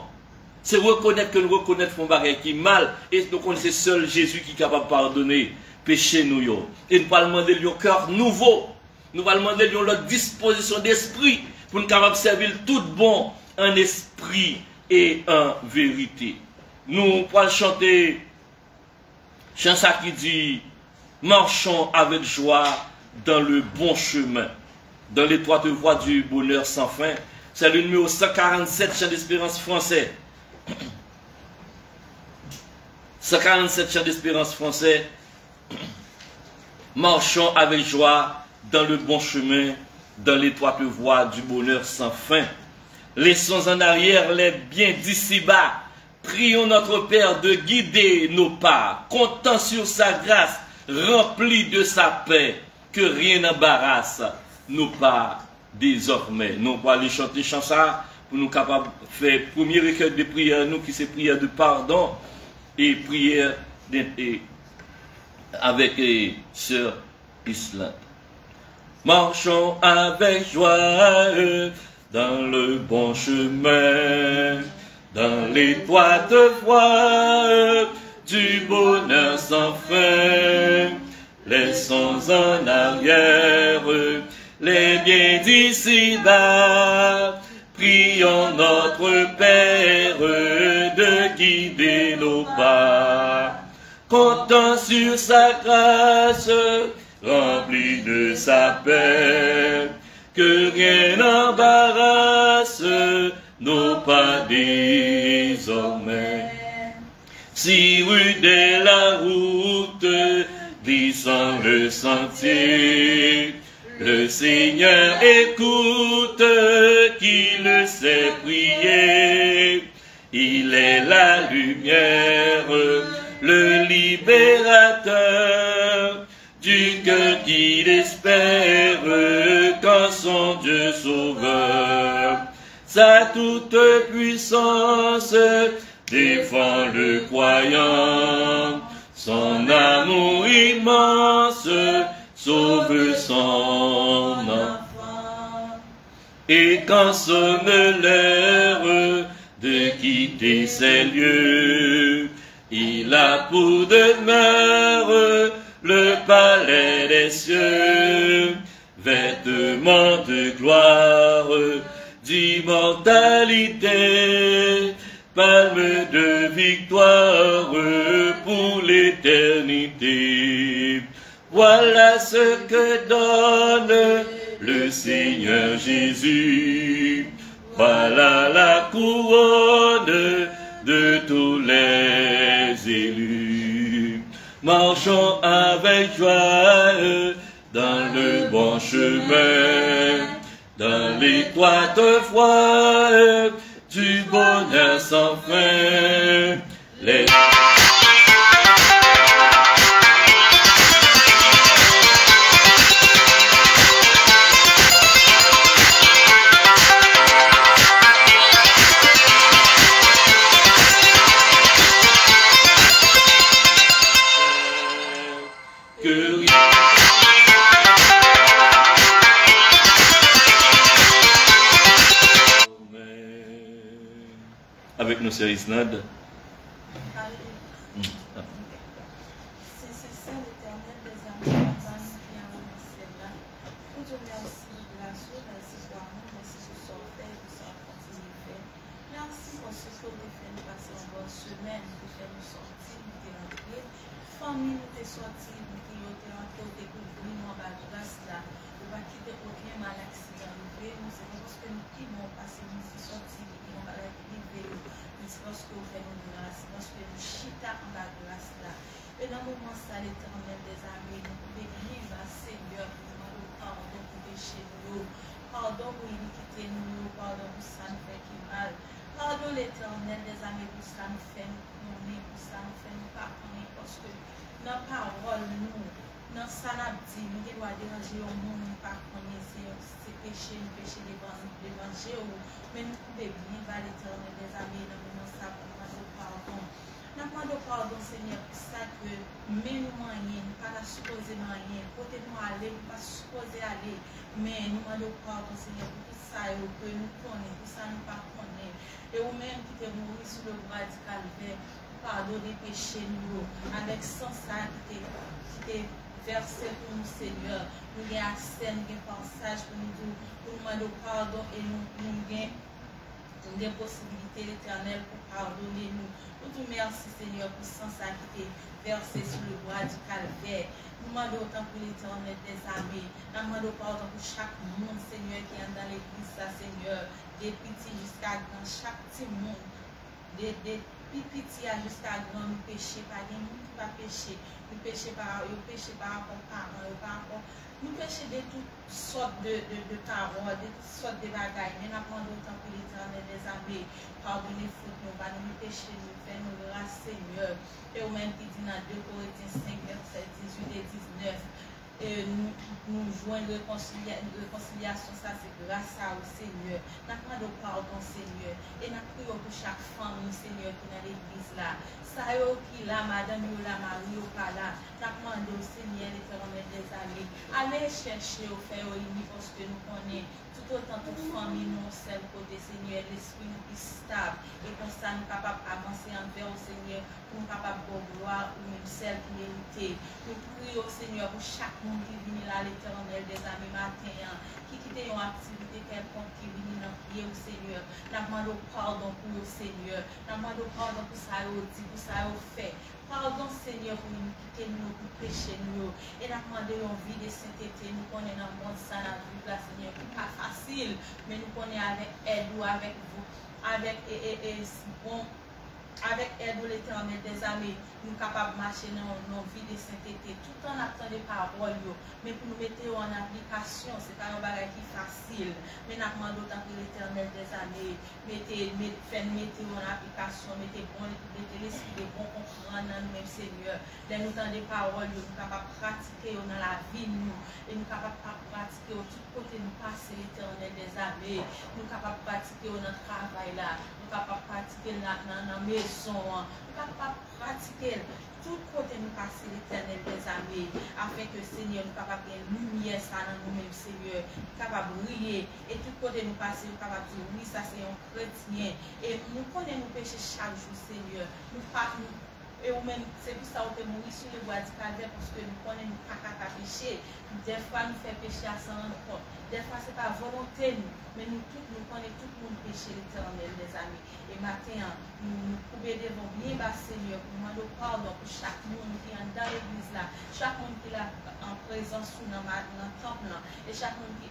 c'est reconnaître que nous reconnaissons qu'on bagage qui est mal et nous connaissons seul Jésus qui est capable de pardonner péché nous. Et nous allons demander un cœur nouveau. Nous allons demander leur disposition d'esprit pour nous capables de servir tout bon en esprit et en vérité. Nous allons chanter chanson qui dit marchons avec joie dans le bon chemin, dans l'étroite voie du bonheur sans fin. C'est le numéro 147, Chant d'Espérance français. 147, Chant d'Espérance français. Marchons avec joie dans le bon chemin, dans l'étroite voie du bonheur sans fin. Laissons en arrière les biens d'ici-bas. Prions notre Père de guider nos pas, comptant sur sa grâce, rempli de sa paix, que rien n'embarrasse nos pas désormais. Nous allons aller chanter chanson pour nous capables de faire premier recueil de prière, nous qui c'est prière de pardon et prière avec Sœur Island. Marchons avec joie dans le bon chemin, dans l'étroite voie du bonheur sans fin. Laissons en arrière les biens d'ici-bas. Prions notre Père de guider nos pas. Comptant sur sa grâce, rempli de sa paix, que rien n'embarrasse nos pas désormais. Si rude est la route, glissant le sentier. Le Seigneur écoute qui le sait prier. Il est la lumière, le libérateur du cœur qu'il espère quand son Dieu sauveur. Sa toute puissance défend le croyant. Son amour immense sauve son enfant. Et quand sonne l'heure de quitter ces lieux, il a pour demeure le palais des cieux, vêtements de gloire, d'immortalité, palme de victoire pour l'éternité. Voilà ce que donne le Seigneur Jésus. Voilà la couronne de tous les élus. Marchons avec joie dans le bon chemin, dans l'étroite voie du bonheur sans fin. Avec nous, c'est Isnad. C'est ça l'éternel des amours, qui a remis celle-là. Pour Dieu, merci de la chose, merci pour l'amour, merci pour son fait, pour son continuité. Merci pour ce que vous faites passer en bonne semaine, vous faites nous sortir, nous t'es rentré. Famille, nous t'es sorti, nous t'es rentré, nous t'es couvert, nous en bas de grâce là. Nous ne pas quitter aucun mal accident. Nous, c'est parce que nous qui vont passer, nous sommes sortis, nous qui vont aller c'est parce que vous faites une grâce, c'est parce que nous chita en la grâce là. Et dans le moment ça, l'éternel des amis, nous pouvons vivre à Seigneur, pour demander pardon pour péché nous, pardon pour iniquité nous, pardon pour ça nous fait qui mal. Pardon l'éternel des amis, pour ça nous fait nous connaître, pour ça nous fait nous pas connaître, parce que dans la parole, nous, dans ça nous dit, nous devons déranger au monde, nous pas connaître, c'est péché, nous péché devant Dieu, mais nous pouvons bien vers l'éternel des amis, dans le moment ça, pour demander pardon. Nous demandons pardon, Seigneur, pour ça que même nous moyens, nous pas supposé moyen, côté nous aller, nous pas supposé aller, mais nous demandons pardon, Seigneur, pour tout ça, que nous connaissons, pour ça nous pas connaissons. Et vous-même qui t'es mort sur le bras du calvaire, pardonnez péché nous, avec sans ça qui t'est versé pour nous, Seigneur. Nous avons accès, nous avons passage pour nous demander pardon et nous avons des possibilités l'éternel pour pardonner nous. Nous te remercions, Seigneur, pour sans ça qui t'est versé sur le bras du calvaire. Nous demandons autant pour l'éternel des armées. Nous demandons pardon pour chaque monde, Seigneur, qui est dans l'église, Seigneur, des petits jusqu'à grand, chaque petit monde, des petits jusqu'à grand, nous péchons pas, nous pas pécher, nous péchons par rapport à parents, nous péchons de toutes sortes de paroles, de toutes sortes de bagailles, mais nous demandons autant pour l'éternel des armées. Pardonnez faute nous, pas nous pécher, nous faire nous grâce, Seigneur. Et au même qui dit dans 2 Corinthiens 5, verset 18 et 19, et nous joignons réconciliation, ça c'est grâce à vous, Seigneur. Nous demandons pardon, Seigneur. Et nous prions pour chaque famille, Seigneur, qui est dans l'église là. Ça y est, qui là, madame, ou là, Marie, ou pas là. Nous demandons, Seigneur, l'éternel des amis. Allez chercher au faire au lit parce que nous connaissons. Tout autant de famille, nous, celle côté Seigneur, l'esprit nous plus stable. Et comme ça, nous sommes capables d'avancer envers au Seigneur, pour nous capables de gloire ou même celle qui mérite. Nous prions au Seigneur pour chaque monde qui vient là, l'éternel des amis matin, qui quitte une activité quelconque qui vient dans prier au Seigneur. Nous demandons pardon pour le Seigneur. Nous demandons pardon pour ça, dit, pour ça, fait. Pardon, Seigneur, pour nous quitter nous, pour pécher nous. Et nous demandons une vie de sainteté. Nous connaissons dans le monde ça, la vie là, Seigneur, qui n'est pas facile, mais nous connaissons avec aide ou avec vous, avec bon avec aide de l'Éternel des armées, nous sommes capables de marcher dans nos vies de sainteté, tout en attendant les paroles, mais pour nous mettre en application, ce n'est pas un bagage qui est facile, mais nous demandons autant que l'Éternel des armées, faites mettre en application, mettez l'esprit de bon comprendre dans nous-mêmes, Seigneur. Là, nous entendons des paroles, nous sommes capables de pratiquer dans la vie, nous, et nous sommes capables de pratiquer au tout côté, nous passer l'Éternel des armées, nous sommes capables de pratiquer dans notre travail là, nous sommes capables de pratiquer dans la maison, nous sommes capables de pratiquer tout côté nous passer l'Éternel des armées, afin que Seigneur nous capables de lumière ça dans nous-mêmes, Seigneur, capable de briller, et tout côté nous passer, nous capables de dire oui, ça c'est un chrétien, et nous connaissons nos péchés chaque jour, Seigneur, et nous-mêmes, c'est pour ça que nous mourir sur le bois du calvaire, parce que nous connaissons nos caca à pécher, des fois nous faisons pécher à s'en rendre compte, des fois c'est pas volonté nous, mais nous connaissons tout le monde péché l'Éternel des amis. Et maintenant, nous pouvons devant bien bas Seigneur, pour demander pardon pour chaque monde qui est dans l'église là, chaque monde qui est là en présence dans le temple là, et chaque monde qui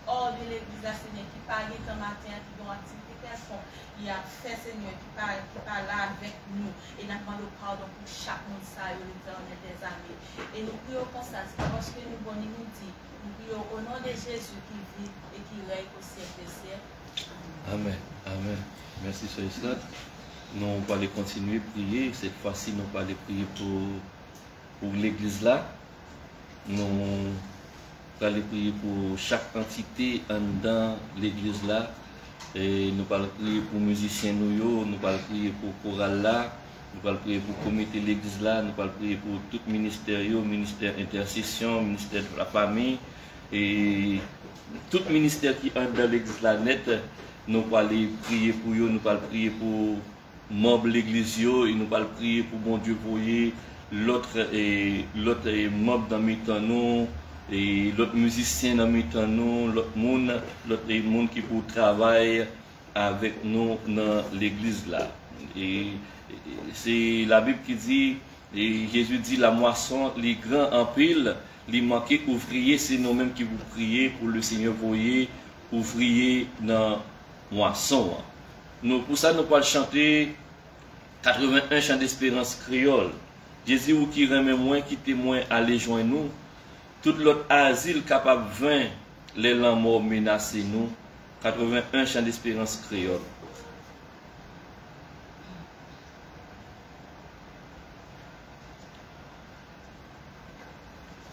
hors de l'église là, Seigneur, qui parle ce matin, qui ont activité quelconque, il a fait Seigneur, qui parle là avec nous, et nous demandons pardon pour chaque monde ça, l'Éternel des amis. Et nous prions comme ça, c'est parce que nous bonnes nous dit, nous prions au nom de Jésus qui vit et qui règne au siècle des siècles. Amen. Amen. Merci, Sœur Islat. Nous allons continuer à prier. Cette fois-ci, nous allons prier pour l'église là. Nous allons prier pour chaque entité dans l'église là. Et nous allons prier pour les musiciens, nous allons prier pour chorale là. Nous allons prier pour le comité de l'église là. Nous allons prier pour tout ministère, ministère intercession, ministère de la famille. Et tout ministère qui est dans l'église là net. Nous allons prier pour eux, nous allons prier pour membres de l'église, et nous allons prier pour bon Dieu pour l'autre membre dans mi-temps nous, et l'autre musicien dans mi-temps nous, l'autre monde qui pour travailler avec nous dans l'église là. Et c'est la Bible qui dit, et Jésus dit la moisson, les grands en pile, les manqués ouvriers, c'est nous-mêmes qui vous priez pour le Seigneur voyer, ouvrier dans moisson. Nous, pour ça, nous allons chanter 81 chants d'espérance créole. Jésus ou qui remet moins, qui témoin, allez joindre nous. Tout l'autre asile capable de vaincre les langues morts menacés nous. 81 chants d'espérance créole.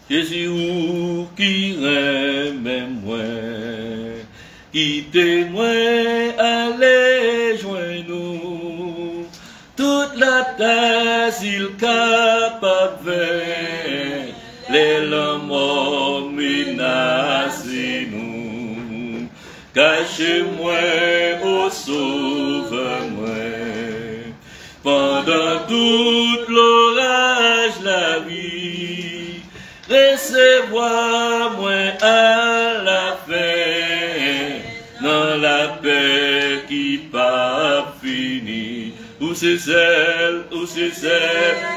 Jésus ou qui remet moins, qui témoin, allez joindre nous. Toute la terre, s'il capable de les morts menacés nous. Cachez-moi, ô sauve-moi, pendant tout l'orage la vie, recevoir-moi à la fin, dans la paix qui pas fini. Où c'est celle,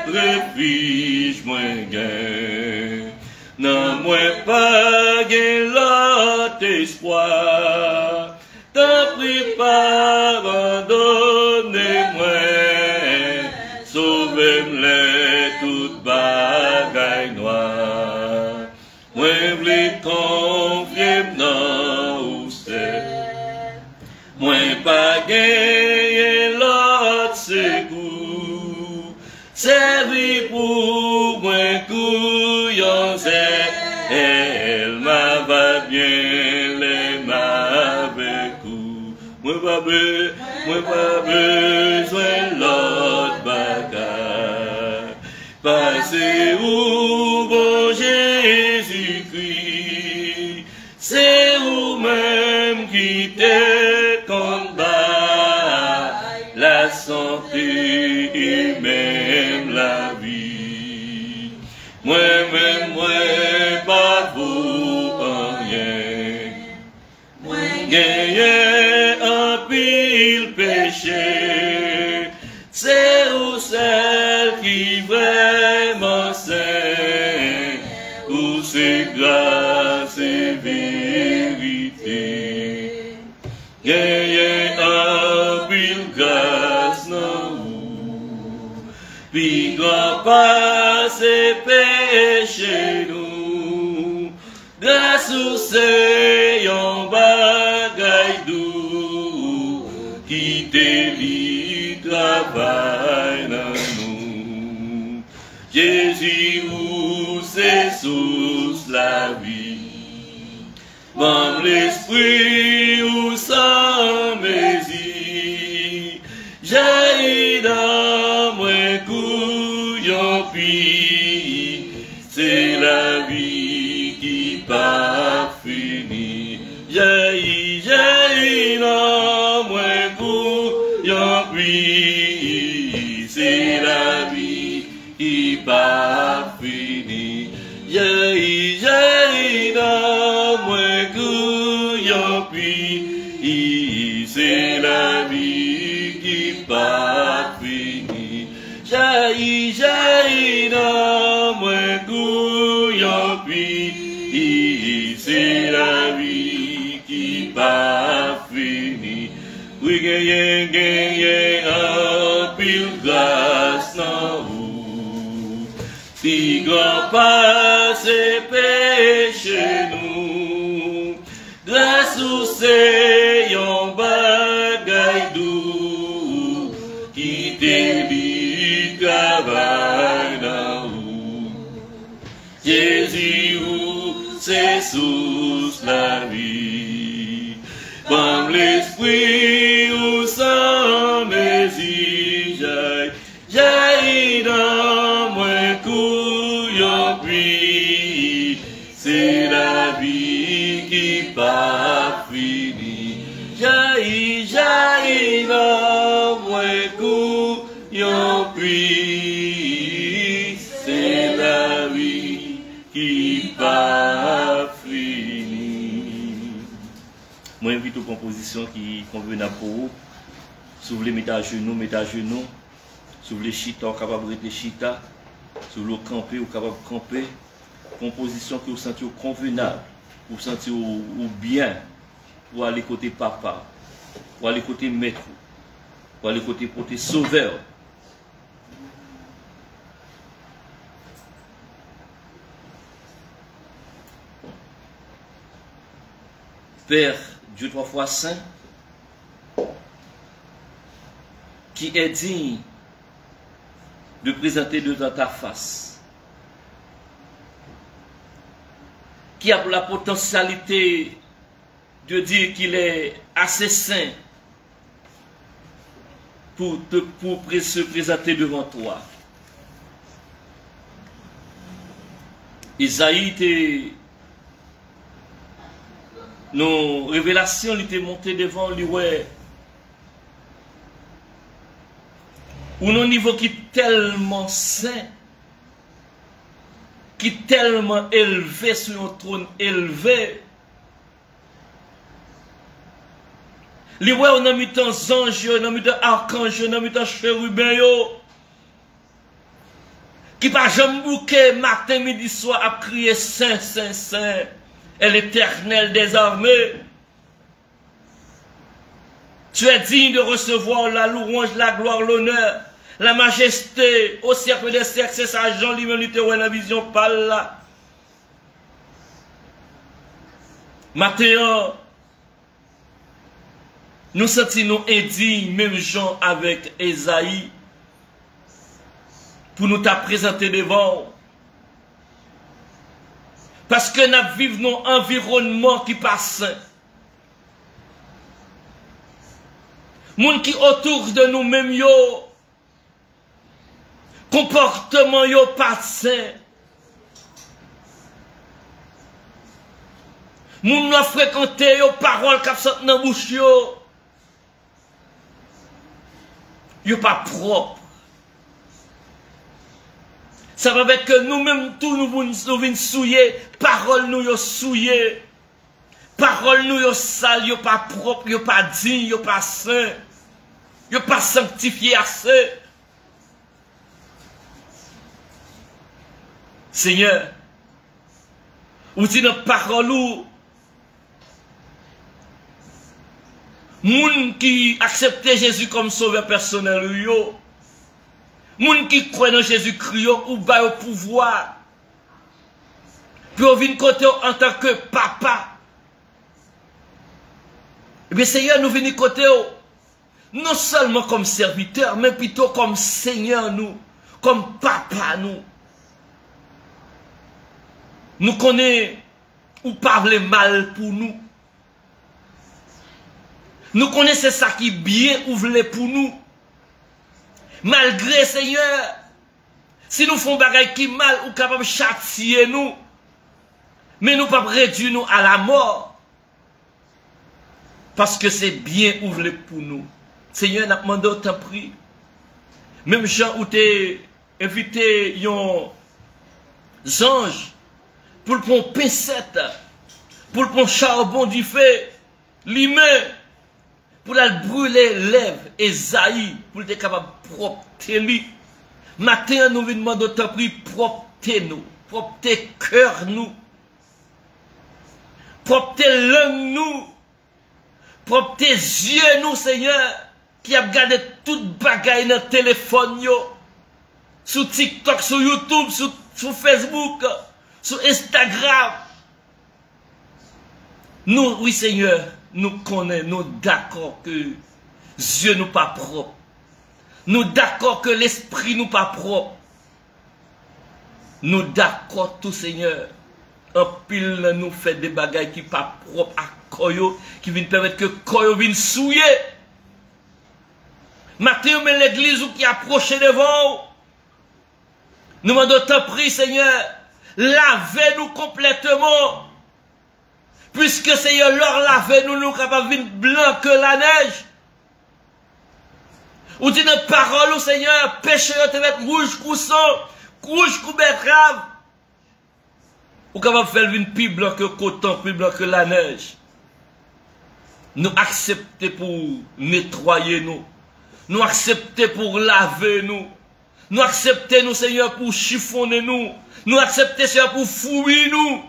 refuge moins gain. Non, moins pas gain l'autre espoir. T'en prie pas, abandonnez-moi. Sauvez-moi toute bagaille noire. Moi, v'lais confier dans où c'est. Moi, pas gain l'autre secours. Servi pour moi, couillon, elle m'a va bien, les m'avait coup. Moi pas besoin l'autre bagarre. Passez où, bon Jésus-Christ, c'est vous-même qui te combat, la santé et même la vie. Moi-même, pas vous en rien. Gagner un pile péché, c'est où celle qui vraiment saint, où c'est grâce et vérité. Gagner un pile grâce non. Puis grand passé péché nous, grâce au Seigneur bagay dou, qui te travail dans nous. Jésus ou c'est source la vie, même l'esprit ou sans mesure, j'ai dans moi couillon puis c'est la vie qui pas fini. J'ai dans moi couillon puis c'est la vie qui pas fini. J'ai dans moi couillon puis c'est la vie qui pas fini. J'ai dans moi couillon puis c'est la vie qui pas fini. Oui, gagne un pile grâce dans vous. Si grand passé péché nous, grâce au Seigneur bagay dou, qui te travail dans vous. Jésus ou c'est source la vie, comme l'esprit ou sans mesure, j'ai dans moi couillon puis c'est la vie qui pas fini. J'ai dans moi couillon puis c'est la vie qui pas fini. Moi invite aux compositions qui conviennent pour vous. Si vous voulez mettre à genoux, si vous voulez chita, capable de chita, si vous voulez camper, ou capable de camper. Composition que vous sentez convenable, vous sentez ou bien, pour aller côté papa, pour aller côté maître, pour aller côté porter sauveur. Père, Dieu 3 fois saint, qui est digne de présenter devant ta face, qui a la potentialité de dire qu'il est assez saint pour se présenter devant toi. Isaïe était, nos révélations lui étaient montées devant lui, ouais. Ou non niveau qui est tellement saint, qui est tellement élevé sur un trône élevé. Les ouais, on a mis tant anges, on a mis tant archanges, on a mis tant chérubins, qui pas jamais bouquet matin, midi, soir à crier Saint, Saint, Saint, est l'Éternel des armées. Tu es digne de recevoir la louange, la gloire, l'honneur, la majesté, au cercle des cercles, c'est ça, Jean l'humanité, ou la vision pas là. Matin, nous sentons indignes, même Jean avec Esaïe, pour nous t'a présenté devant. Parce que nous vivons dans un environnement qui passe. Moun qui autour de nous même yo, comportement yo pas sain. Moun nous fréquenté yo paroles qui sortent dans bouche yo. Yo pas propre. Ça va avec que nous-mêmes, tous nous venons souiller, parole nous yo souiller, parole nous yo sale, yo pas propre, yo pas digne, yo pas saint, yo pas sanctifié assez. Seigneur, ou dit dans parole ou, moun qui accepte Jésus comme sauveur personnel yo, Moun qui croit dans Jésus-Christ ou ba au pouvoir. Puis on vient côté en tant que papa. Eh bien, Seigneur, nous venons côté non seulement comme serviteur, mais plutôt comme Seigneur nous, comme papa nous. Nous connaissons ou parler mal pour nous. Nous connaissons ça qui bien ou voulait pour nous. Malgré, Seigneur, si nous faisons des choses qui mal ou capable de châtier nous, mais nous ne pouvons pas réduire nous à la mort. Parce que c'est bien ou voulait pour nous. Seigneur, nous demandons autant prix. Même Jean où tu invité les anges pour le prendre pincette, pour le prendre charbon du feu, l'humain, pour la brûler lèvres et zaï, pour être capable de propter lui. Matin, nous venons demander autant prix, propter nous, propter cœur nous, propter langue nous, propter yeux nous, Seigneur, qui a gardé toute bagaille dans le téléphone, sur TikTok, sur YouTube, sur Facebook, sur Instagram. Nous, oui Seigneur, nous connaissons, nous d'accord que Dieu nous pas propre. Nous d'accord que l'esprit nous pas propre. Nous d'accord tout Seigneur. En pile nous fait des bagailles qui pas propres à Koyo, qui viennent permettre que Koyo vienne souiller. Matin, mais l'église qui approche devant, nous demandons tant prix, Seigneur, lavez-nous complètement. Puisque Seigneur, leur lavez-nous, nous capables de venir blanc que la neige. Ou dit notre parole, Seigneur, pécheur te mettre rouge cousson, rouge cou betterave. Ou capable de faire une plus blanc que coton, plus blanc que la neige. Nous accepter pour nettoyer nous. Nous accepter pour laver nous. Nous accepter nous, Seigneur, pour chiffonner nous. Nous accepter, Seigneur, pour fouiller nous.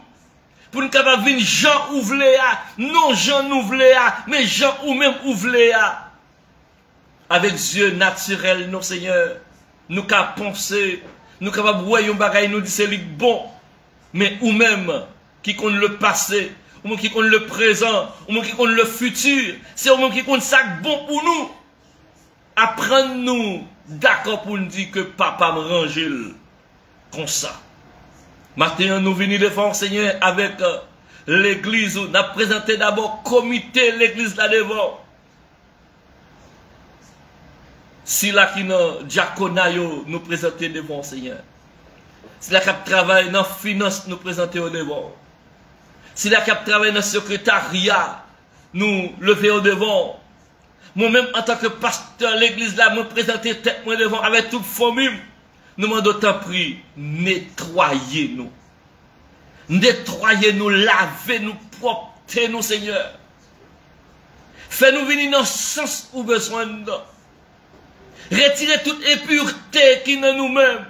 Pour nous capables de venir Jean ouvléa. Non Jean ouvléa, mais Jean ou même ouvléa. Avec Dieu naturel, non, Seigneur. Nous capables de penser. Nous capables de voir un bagage, nous dire c'est bon. Mais ou même qui compte le passé, ou même qui compte le présent, ou même qui compte le futur. C'est ou même qui compte ça bon pour nous. Apprendre-nous d'accord pour nous dire que papa me range comme ça. Maintenant, nous venons devant Seigneur avec l'église. Nous avons présenté d'abord comité l'église là devant. Si là qui nous diaconat nous présenter devant Seigneur. Si là qui travaille dans la finance nous présenter au devant. Si là qui travaille dans le secrétariat nous lever au devant. Moi-même, en tant que pasteur, l'église là, me présenter tête moi devant avec toute famille. Nous m'en d'autant pris, nettoyez-nous. Nettoyez-nous, lavez-nous, proptez-nous, Seigneur. Fais-nous venir dans le sens où besoin de nous. Retirez toute impureté qui est dans nous-mêmes.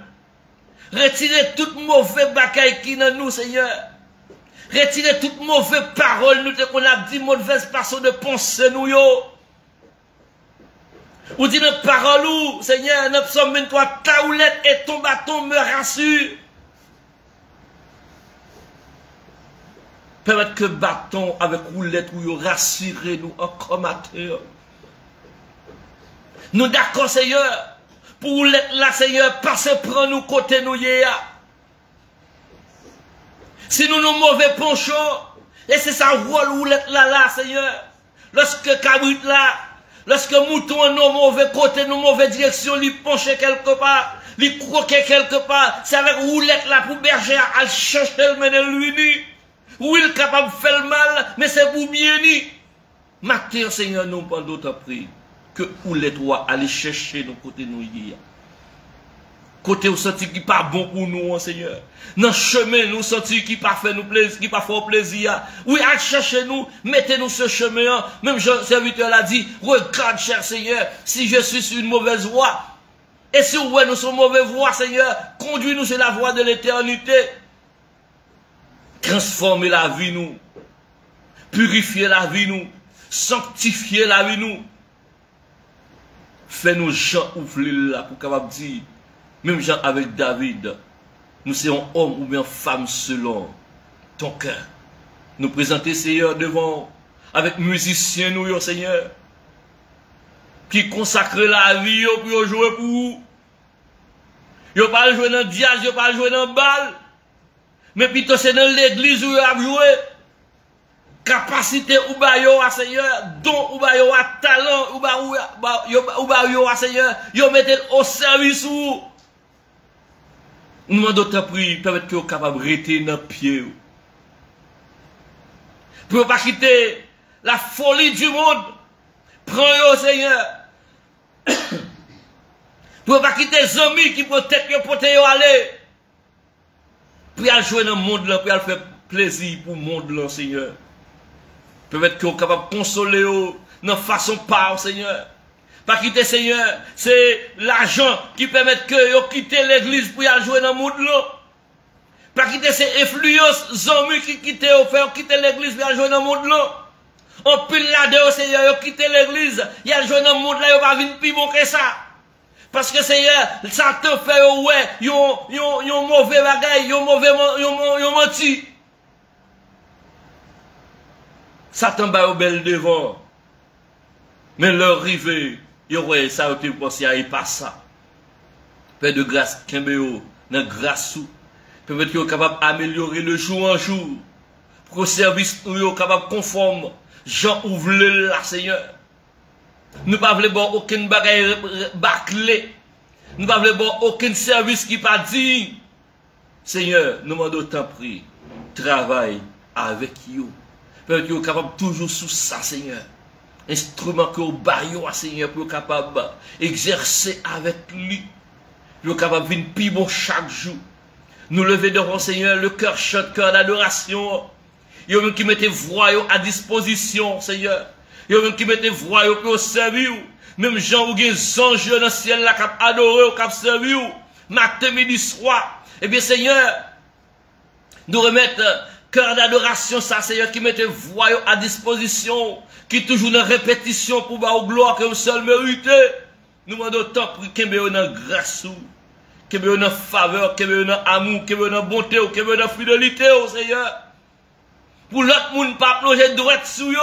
Retirez toute mauvaise bagaille qui est dans nous, Seigneur. Retirez toute mauvaise parole, nous qu'on a dit mauvaise façon de penser nous, yo. Ou dit notre parole ou, Seigneur, notre psaume 23, ta houlette et ton bâton me rassurent. Permettre que bâton avec houlette ou rassurer nous encore matin. Nous d'accord, Seigneur, pour houlette là, Seigneur, passez prendre nous côté nous yéa. Si nous nous mauvais penchons, et c'est ça rôle houlette là, Seigneur. Lorsque cabrit là, lorsque mouton nous mauvais côté, nous mauvaise direction, lui pencher quelque part, lui croquer quelque part, c'est avec roulette là pour berger à chercher le mener lui. Oui, il est capable de faire le mal, mais c'est pour bien ni. Matin, Seigneur, nous pas d'autre prix que roulette doit aller chercher nos côtés nous hier. Côté où senti qui pas bon pour nous, Seigneur. Dans le chemin, nous senti qui pas fait nous plaisir, qui pas fait plaisir. Oui, allez chercher nous, mettez-nous ce chemin. Même le serviteur l'a dit, regarde, cher Seigneur, si je suis sur une mauvaise voie. Et si ouais, nous sommes mauvaise voie, Seigneur, conduis-nous sur la voie de l'éternité. Transformer la vie, nous. Purifier la vie, nous. Sanctifier la vie, nous. Fais-nous gens ouvrir là pour capable dire. Même gens avec David, nous sommes hommes ou bien femmes selon ton cœur. Nous présenter Seigneur devant, avec musiciens nous, Seigneur, qui consacrent la vie pour jouer pour vous. Ils ne pas jouer dans le jazz, ils ne pas jouer dans le bal, mais plutôt c'est dans l'église où ils ont joué. Capacité ou ba yo à Seigneur, don ou ba yo à talent ou ba yo à Seigneur, yo mettez au service ou. Nous demandons ta prière, permettre que vous capable de rester dans le pied. Pour ne pas quitter la folie du monde. Prends-yo, Seigneur. Pour ne pas quitter les amis qui peut-être yo aller. Pour aller jouer dans le monde, pour aller faire plaisir pour le monde, là, Seigneur. Peut-être que vous êtes capable de consoler dans façon par, Seigneur. Pas quitter, Seigneur, c'est l'argent qui permet que vous quittez l'église pour y aller jouer dans le monde, là. Pas quitter ces influences, amis qui quittent, faire quitter l'église pour y aller jouer dans le monde, là. On pile là-dedans, Seigneur, vous quittez l'église, y aller jouer dans le monde, là, vous va venir plus bon que ça. Parce que, Seigneur, ça te fait, ouais, yon mauvais bagay, yon menti. Satan bat au bel devant. Mais leur rivé, ouais, ça a été pensé à y pas ça. Père de grâce, Kembeo, dans grâce ou, peut-être qu'ils sont capables d'améliorer le jour en jour. Pour que le service nous soit capable conforme. Jean ouvre le là, Seigneur. Nous ne voulons pas aucun bagage bâclé. Nous ne voulons pas aucun service qui pas dit. Seigneur, nous demandons tant prix. Travaille avec vous. Peut-être que vous êtes capable toujours sous ça, Seigneur. Instrument que vous baillez, Seigneur, pour être capable d'exercer avec lui. Pour être capable de venir plus bon chaque jour. Nous lever devant, Seigneur, le cœur chante, cœur d'adoration. Il y a même qui mettent voix à disposition, Seigneur. Il y a même qui mettent voix pour servir. Même gens ou des anges dans le ciel là qui adoré, qui servir. Matin, midi, soir. Eh bien, Seigneur, nous remettre cœur d'adoration, ça, Seigneur, qui mette voix à disposition, qui toujours dans répétition pour voir gloire que vous seul méritez. Nous demandons tant pour qu'il y ait une grâce, qu'il y ait une faveur, qu'il y ait un amour, qu'il y ait une bonté, qu'il y ait une fidélité, Seigneur. Pour l'autre monde, pas plonger droit sous yo.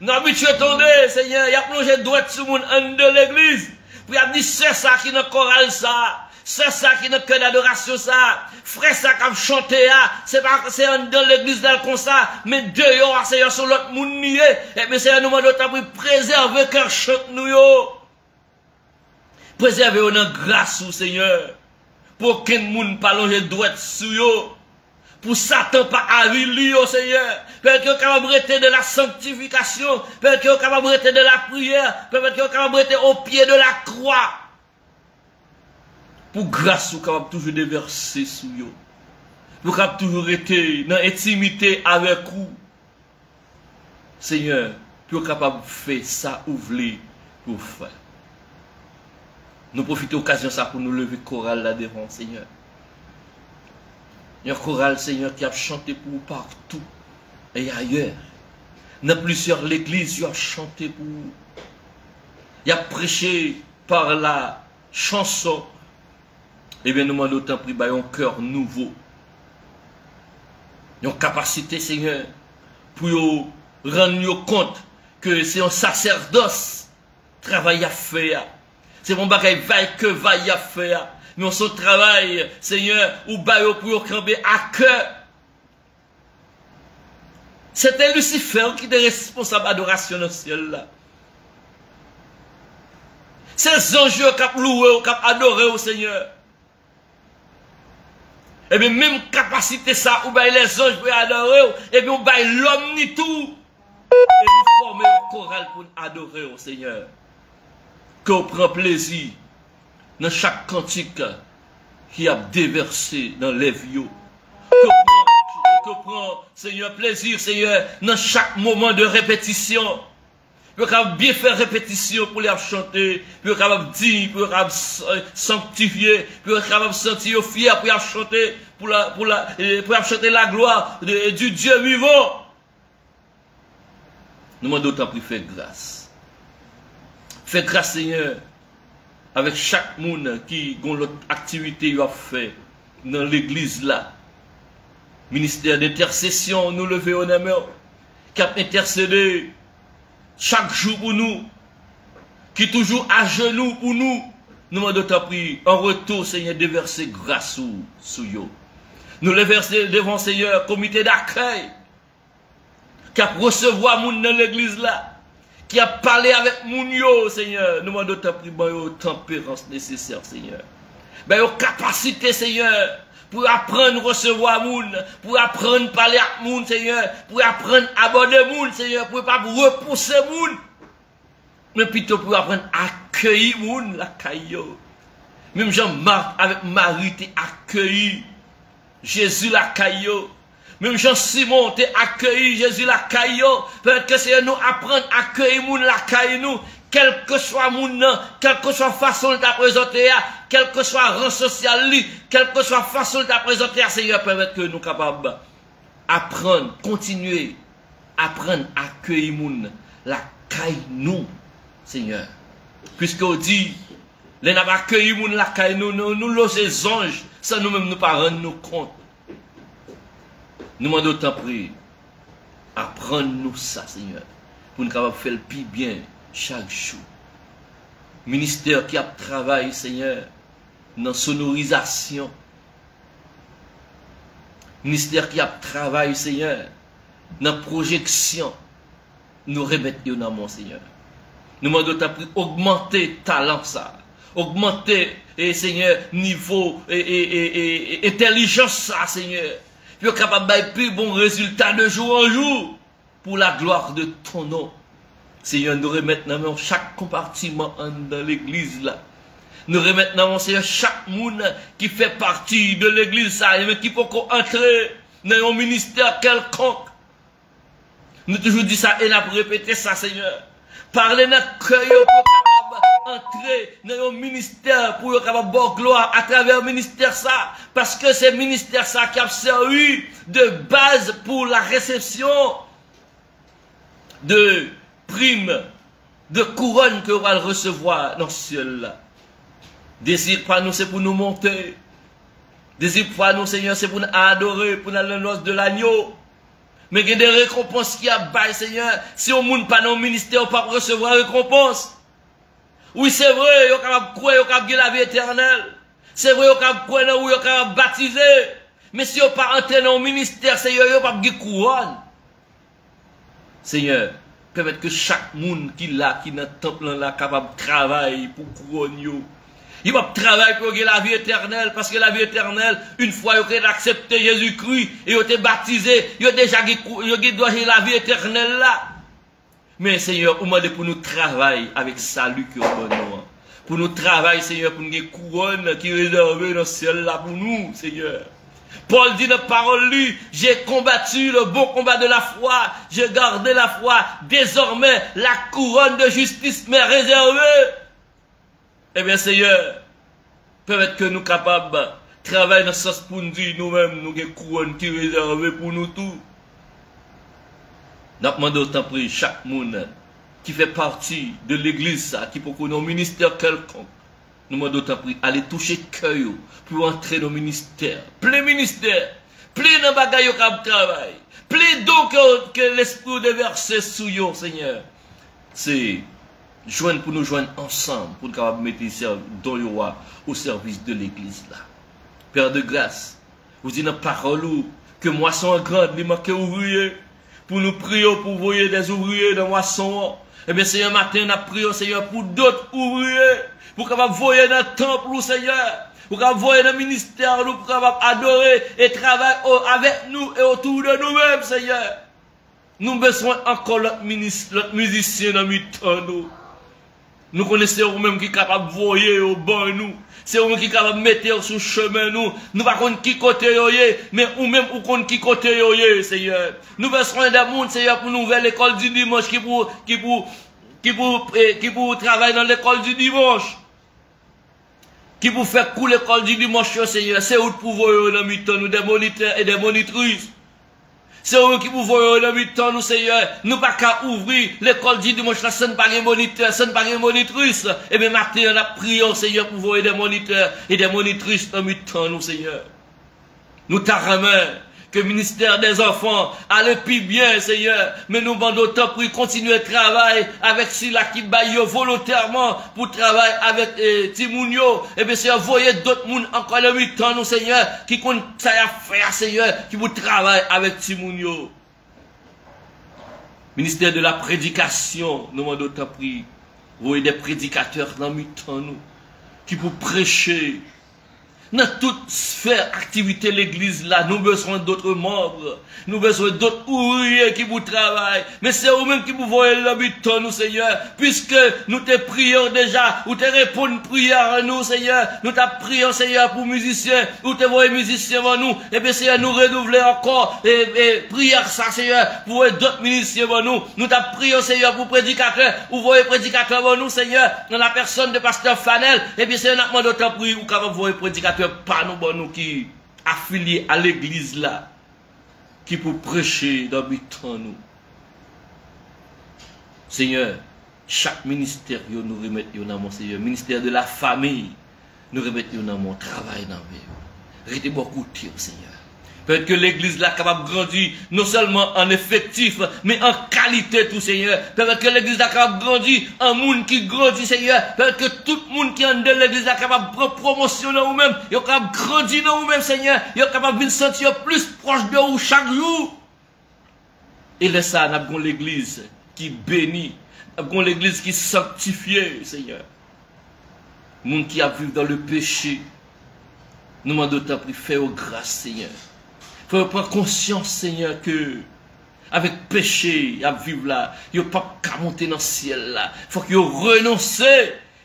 Nous habitués attendez, Seigneur, il y a plongé droit sous monde en de l'église. Puis il a dit, c'est ça qui est dans le choral, ça. C'est ça qui est notre cœur d'adoration, ça. Frère, ça qui a chanté, c'est pas que c'est dans l'église dans comme ça, mais dehors, Seigneur, sur l'autre monde nié. Et bien, Seigneur, nous demandons de préserver le cœur chante nous, yo. Préserver notre grâce, Seigneur. Pour qu'un monde pas longer droit sous yo. Pour Satan pas avili, Seigneur. Peut-être que vous capable de la sanctification. Peut-être que vous capable de la prière. Peut-être que vous capable au pied de la croix. Pour grâce, vous capable toujours déverser sur vous. Vous capable toujours être dans l'intimité avec vous. Seigneur, vous capable de faire ça, ouvrir pour faire. Nous profitons de l'occasion ça pour nous lever chorale là devant, Seigneur. Il y a un choral, Seigneur, qui a chanté pour vous partout et ailleurs. Dans plusieurs l'église, il a chanté pour vous. Il a prêché par la chanson. Eh bien, nous demandons autant pris un cœur nouveau. Une capacité, Seigneur, pour rendre compte que c'est un sacerdoce travail à faire. C'est mon bagage que vaille à faire. Mais son travail, Seigneur, ou baillot pour camper à cœur. C'était Lucifer qui était responsable d'adoration dans le ciel là. C'est anges qui ont loué, qui ont adoré au Seigneur. Et bien, même capacité ça, ou bien les anges pour adorer, et bien, ou bien l'homme ni tout. Et nous formons un choral pour adorer au Seigneur. Qu'on prend plaisir dans chaque cantique qui a déversé dans les vieux. Que prend, Seigneur, plaisir, Seigneur, dans chaque moment de répétition. Pour bien faire répétition pour les chanter, pour capable dire, pour capable sanctifier, pour capable sentir fier pour chanter, pour chanter la gloire du Dieu vivant. Nous demandons d'autant plus faire grâce. Fais grâce, Seigneur, avec chaque monde qui a l'autre activité a fait dans l'église là. Ministère d'intercession, nous levons nos mains, qui a intercédé chaque jour pour nous, qui est toujours à genoux pour nous. Nous demandons ta prière. En retour, Seigneur, déverser grâce sur eux. Nous les verser devant Seigneur, comité d'accueil, qui a recevoir moun dans l'église là, qui a parlé avec moun yo, Seigneur. Nous demandons ta prière, tempérance nécessaire, Seigneur. Capacité, Seigneur, pour apprendre à recevoir moun, pour apprendre à parler avec moun, Seigneur, pour apprendre à aborder moun, Seigneur, pour ne pas repousser moun, mais plutôt pour apprendre à accueillir moun, la caillou. Même Jean-Marc avec Marie t'es accueilli, Jésus la caillou. Même Jean-Simon t'es accueilli, Jésus la caillou. Peut-être que c'est nous apprendre à accueillir moun, la caillou, quel que soit moun, quelle que soit la façon de ta présenter, quel que soit le rang social, quelle que soit la façon de ta présenter, Seigneur, permettre que nous capables apprendre, continuer, apprendre à accueillir moun, la caille nous, Seigneur. Puisque on dit, les n'a pas accueilli moun, la caille nous les anges, sans nous-mêmes nous pas rendre nous compte. Nous demandons autant prier, apprendre nous ça, Seigneur, pour nous capables faire le plus bien chaque jour. Ministère qui a travaillé, Seigneur, dans sonorisation. Ministère qui a travaillé, Seigneur, dans projection. Nous remettons dans mon Seigneur. Nous demandons ta prière, augmenter talent ça. Augmenter, Seigneur, niveau et intelligence ça, Seigneur. Puis capable de plus bon résultat de jour en jour pour la gloire de ton nom. Seigneur, nous remettons dans chaque compartiment dans l'église là. Nous remettons dans Seigneur chaque monde qui fait partie de l'église ça, mais qui peut entrer dans un ministère quelconque. Nous toujours dit ça et nous avons répété ça, Seigneur. Parlez dans le cœur pour capable entrer dans un ministère pour capable avoir gloire à travers le ministère ça, parce que c'est le ministère ça qui a servi de base pour la réception de prime, de couronne que va recevoir dans ce ciel-là. Désir pas nous, c'est pour nous monter. Désir pas nous, Seigneur, c'est pour nous adorer, pour nous aller dans l'os de l'agneau. Mais il y a des récompenses qui a bail, Seigneur. Si on ne pas dans le ministère, on ne peut pas recevoir récompense. Oui, c'est vrai, il y a capable de croire, il y a capable de la vie éternelle. C'est vrai, il y a capable de croire, il y a capable de baptiser. Mais si on ne peut pas entrer dans le ministère, Seigneur, il y a pas de couronne. Seigneur, permettre que chaque monde qui là, qui dans le temple là, capable de travailler pour couronner. Il va travailler pour gagner la vie éternelle, parce que la vie éternelle, une fois il a accepté Jésus-Christ, et il a été baptisé, il a déjà gagné la vie éternelle là. Mais Seigneur, on demande pour nous travailler avec salut que nous avons. Pour nous travailler, Seigneur, pour nous gagner couronne qui est réservée dans le ciel là pour nous, Seigneur. Paul dit dans la parole, lui, j'ai combattu le bon combat de la foi, j'ai gardé la foi, désormais la couronne de justice m'est réservée. Eh bien, Seigneur, peut-être que nous sommes capables de travailler dans ce sens pour nous dire nous-mêmes, nous avons une couronne qui est réservée pour nous tous. Nous demandons autant pour chaque monde qui fait partie de l'église, qui peut connaître un ministère quelconque. Nous demandons autant pour aller toucher le cœur pour entrer dans le ministère. Plein ministère, plein de bagailles au travail, plein d'eau que l'esprit déverse sous vous, Seigneur. C'est pour nous joindre ensemble, pour nous mettre au service de l'église là. Père de grâce, vous dites dans la parole que moisson grande, il manque ouvrier, pour nous prier pour voyer des ouvriers dans moisson. Eh bien, Seigneur, matin, on a prié, Seigneur, pour d'autres ouvriers, pour qu'on voyer dans le temple, Seigneur, pour qu'on voyer dans le ministère, pour qu'on adorer et travailler avec nous et autour de nous-mêmes, Seigneur. Nous avons besoin encore l'autre musicien dans le temps, nous. Nous connaissons vous-même qui est capable de voyer au bon nous. C'est vous-même qui est capable de mettre sur le chemin nous. Nous ne savons pas qui côté yoye, mais vous-même vous connaissez qui côté yoye, Seigneur. Nous avons besoin d'un monde, Seigneur, pour nous ouvrir l'école du dimanche, qui pour travailler dans l'école du dimanche. Qui pour faire couler l'école du dimanche, Seigneur. C'est où pour vous dans le temps, nous des moniteurs et des monitrices. C'est eux qui vous voyez dans le temps, nous, Seigneur. Nous pas qu'à ouvrir l'école du dimanche, là, ça ne pas un moniteur, ça ne pas un monitrice. Et bien, matin, on a prié, Seigneur, pour voir des moniteurs et des monitrices dans le temps, nous, Seigneur. Nous t'arrêtons que le ministère des enfants allait plus bien, Seigneur. Mais nous demandons autant pour continuer le travail avec ceux-là qui baillent volontairement pour travailler avec Timounio. Et bien, Seigneur, voyez d'autres monde encore dans le temps, nous, Seigneur, qui comptent ça à faire, Seigneur, qui vous travaillent avec Timounio. Ministère de la prédication, nous demandons autant pour voyez des prédicateurs dans le temps, nous, qui pour prêcher. Dans toute sphère activité l'église là, nous avons besoin d'autres membres, nous avons besoin d'autres ouvriers qui vous travaillent. Mais c'est vous-même qui vous voyez l'habitant, nous, Seigneur, puisque nous te prions déjà, ou te répondons prière à nous, Seigneur, nous te prions, Seigneur, pour musiciens, ou te voyez musiciens avant nous, et bien, Seigneur, nous renouveler encore, et prière ça, Seigneur, pour voir d'autres musiciens avant nous, nous te prions, Seigneur, pour prédicateurs, ou voyez prédicateurs avant nous, Seigneur, dans la personne de pasteur Fanel, et bien, Seigneur, nous demandons autant prier, ou capable voyez prédicateurs, pas nous, bon, nous qui affiliés à l'église là, qui pour prêcher dans le temps nous. Seigneur, chaque ministère, nous remettons dans mon Seigneur, ministère de la famille, nous remettons dans mon travail dans le vie. Restez beaucoup de Seigneur. Peut-être que l'église là capable de grandir, non seulement en effectif, mais en qualité tout Seigneur. Peut-être que l'église là capable de grandir en monde qui grandit Seigneur. Peut-être que tout le monde qui est dans l'église là capable de prendre promotion dans vous-même. Il est capable de grandir dans vous-même Seigneur. Il est capable de se sentir plus proche de vous chaque jour. Et laisse ça, nous avons l'église qui bénit. Nous avons l'église qui sanctifie Seigneur. Monde qui a vécu dans le péché. Nous demandons de faire grâce Seigneur. Il faut prendre conscience, Seigneur, que avec péché, à vivre là, il n'y a pas qu'à monter dans le ciel là. Il faut qu'il renonce,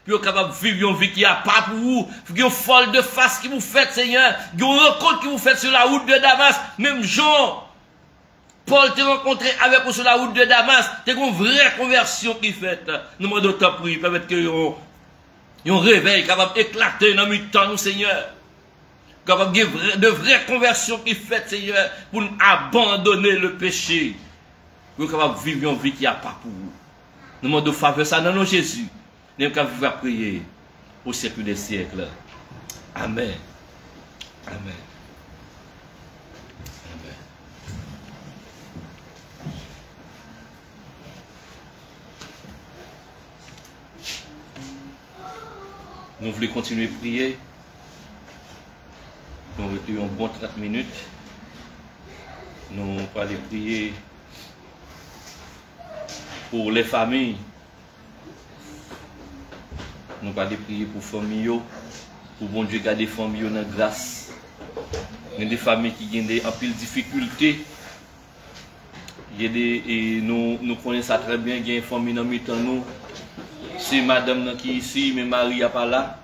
puis il est capable de vivre une vie qui n'a pas pour vous. Il faut qu'il y ait une folle de face qui vous fait, Seigneur. Il y a une rencontre qui vous fait sur la route de Damas. Même Jean, Paul t'a rencontré avec vous sur la route de Damas. C'est une vraie conversion qui fait. Nous demandons autant pour lui, permettre qu'il y ait un réveil capable d'éclater dans le temps, nous, Seigneur. Capable de vraies conversions qui fait, Seigneur, pour nous abandonner le péché. Pour capable de vivre une vie qui n'a pas pour vous. Nous demandons faveur ça dans le nom de Jésus. Nous sommes capables de prier au siècle des siècles. Amen. Amen. Amen. Nous voulons continuer à prier. Nous avons un bon 30 minutes. Nous allons aller prier pour les familles. Nous allons aller prier pour les familles. Pour bon Dieu garder les familles dans la grâce. Il y a des familles qui ont un peu de difficultés. Nous connaissons ça très bien. Il y a des familles dans nous. C'est madame qui est ici, mais Marie n'est pas là.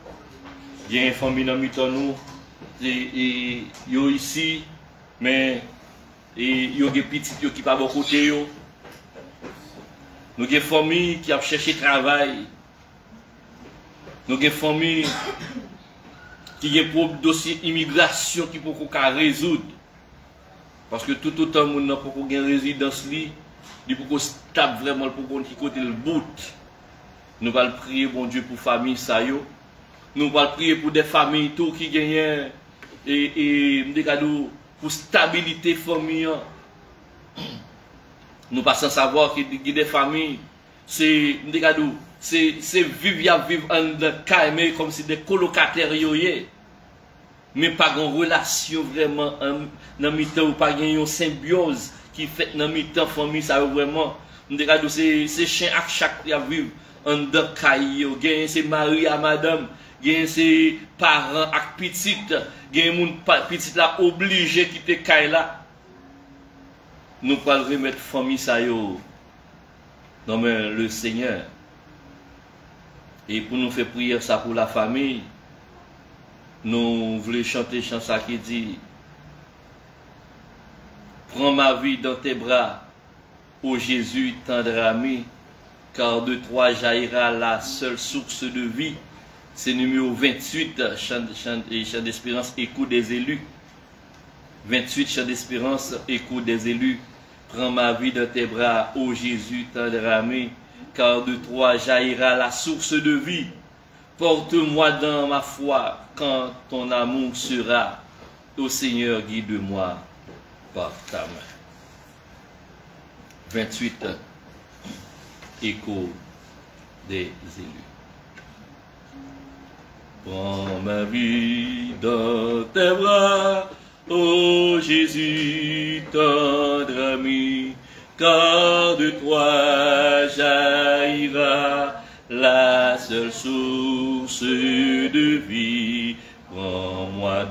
Il y a des familles dans nous. Et yo ici, mais yo des petits qui ne pas bon côté yo. Nous avons des familles qui ont cherché travail. Nous avons des familles qui ont un dossier immigration qui peut résoudre. Parce que tout autant de monde pour qu'on ait résidence li, il faut qu'on stable vraiment pour qu'on côté le bout. Nous allons prier bon Dieu pour famille ça yo. Nous allons prier pour des familles tout qui gagnent et des cadeaux pour stabilité famille. Nous passons à savoir que des familles c'est des cadeaux c'est vivre en calme comme si des colocataires yoyé mais pas une relation vraiment dans mi-temps ou pas une symbiose qui fait dans mi-temps famille ça vraiment des cadeaux c'est chien à chaque qui vivre en dans caillou gain c'est mari à madame gain c'est parents ak petite gain moun petite là obligé quitter caille là nous pas remettre famille ça yo dans le Seigneur et pour nous faire prier ça pour la famille nous voulons chanter chant ça qui dit prends ma vie dans tes bras ô Jésus tendre ami car de toi jaillira la seule source de vie. C'est numéro 28, chant d'espérance, écoute des élus. 28, chant d'espérance, écho des élus. Prends ma vie dans tes bras, ô Jésus, tendre ami, car de toi jaillira la source de vie. Porte-moi dans ma foi, quand ton amour sera. Ô Seigneur, guide-moi par ta main. 28, écho des élus. Prends ma vie dans tes bras, ô Jésus, tendre ami, car de toi jaillira la seule source de vie. Prends-moi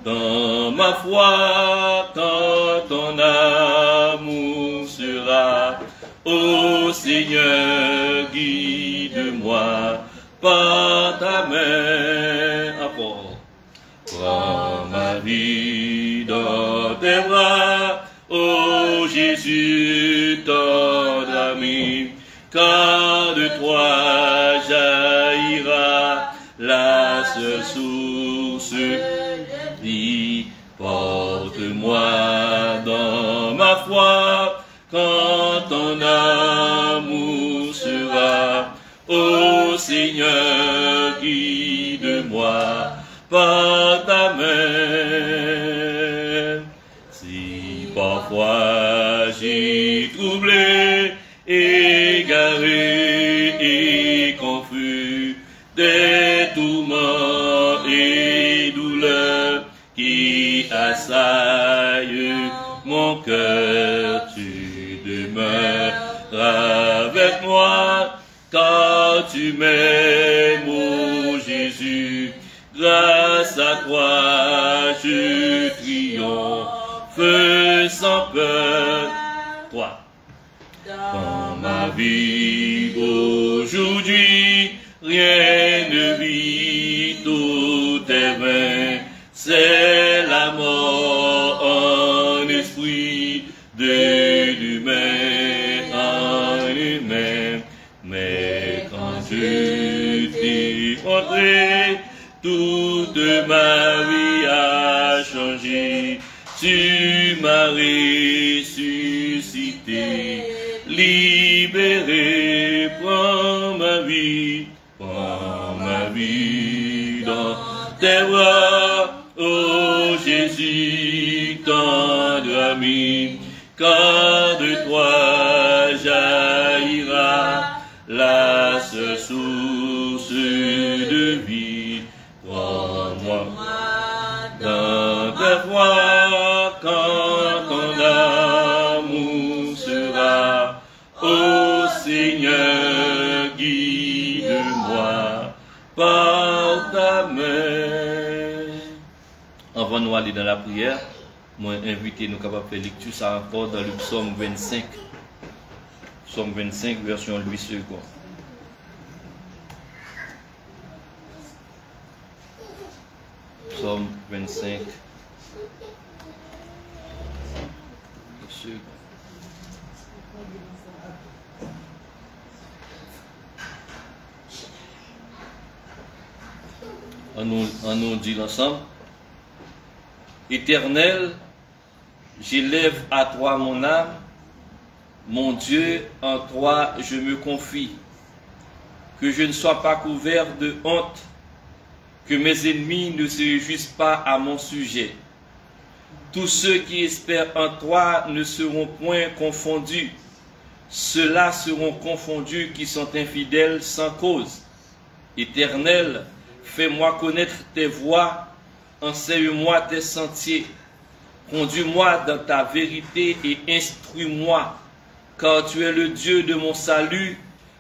dans ma foi, quand ton amour sera. Ô Seigneur, guide-moi par ta main. Encore. Prends ma vie dans tes bras, ô Jésus, tendre ami, car de toi jaillira la seule source de vie. Porte-moi dans ma foi, quand ton amour sera. Ô Seigneur, guide-moi par ta main. Si parfois j'ai troublé, égaré et confus, des tourments et douleurs qui assaillent mon cœur, tu demeures avec moi, car tu m'aimes, ô Jésus. Grâce à toi, je triomphe sans peur. Toi, dans ma vie aujourd'hui, rien ne vit, tout est vain. C'est la mort en esprit, de l'humain en humain. Mais quand je t'ai rencontré, toute ma vie a changé. Tu m'as ressuscité, libéré. Prends ma vie dans tes bras, ô Jésus, tendre ami, car de toi jaillira la seule source de vie. Prends-moi dans ta voix, quand ton amour sera. Ô Seigneur, guide-moi par ta main. Avant de nous aller dans la prière, moi invité nous capables de faire lecture ça encore dans le psaume 25. Psaume 25, version Louis II. Psaume 25. On nous dit ensemble. Éternel, j'élève à toi mon âme. Mon Dieu, en toi je me confie. Que je ne sois pas couvert de honte. Que mes ennemis ne se réjouissent pas à mon sujet. Tous ceux qui espèrent en toi ne seront point confondus. Ceux-là seront confondus qui sont infidèles sans cause. Éternel, fais-moi connaître tes voies, enseigne-moi tes sentiers. Conduis-moi dans ta vérité et instruis-moi, car tu es le Dieu de mon salut,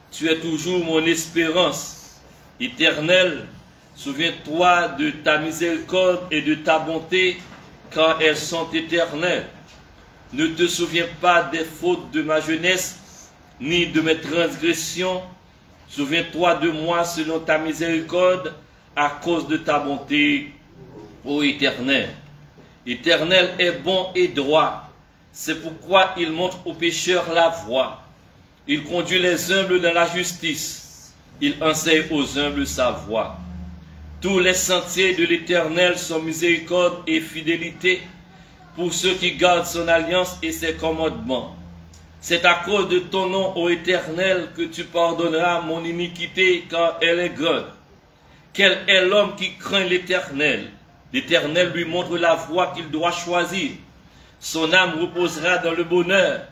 tu es toujours mon espérance. Éternel, souviens-toi de ta miséricorde et de ta bonté, car elles sont éternelles. Ne te souviens pas des fautes de ma jeunesse, ni de mes transgressions. Souviens-toi de moi selon ta miséricorde, à cause de ta bonté, ô Éternel. Éternel est bon et droit. C'est pourquoi il montre aux pécheurs la voie. Il conduit les humbles dans la justice. Il enseigne aux humbles sa voie. Tous les sentiers de l'Éternel sont miséricorde et fidélité pour ceux qui gardent son alliance et ses commandements. C'est à cause de ton nom, ô Éternel, que tu pardonneras mon iniquité, car elle est grande. Quel est l'homme qui craint l'Éternel? L'Éternel lui montre la voie qu'il doit choisir. Son âme reposera dans le bonheur,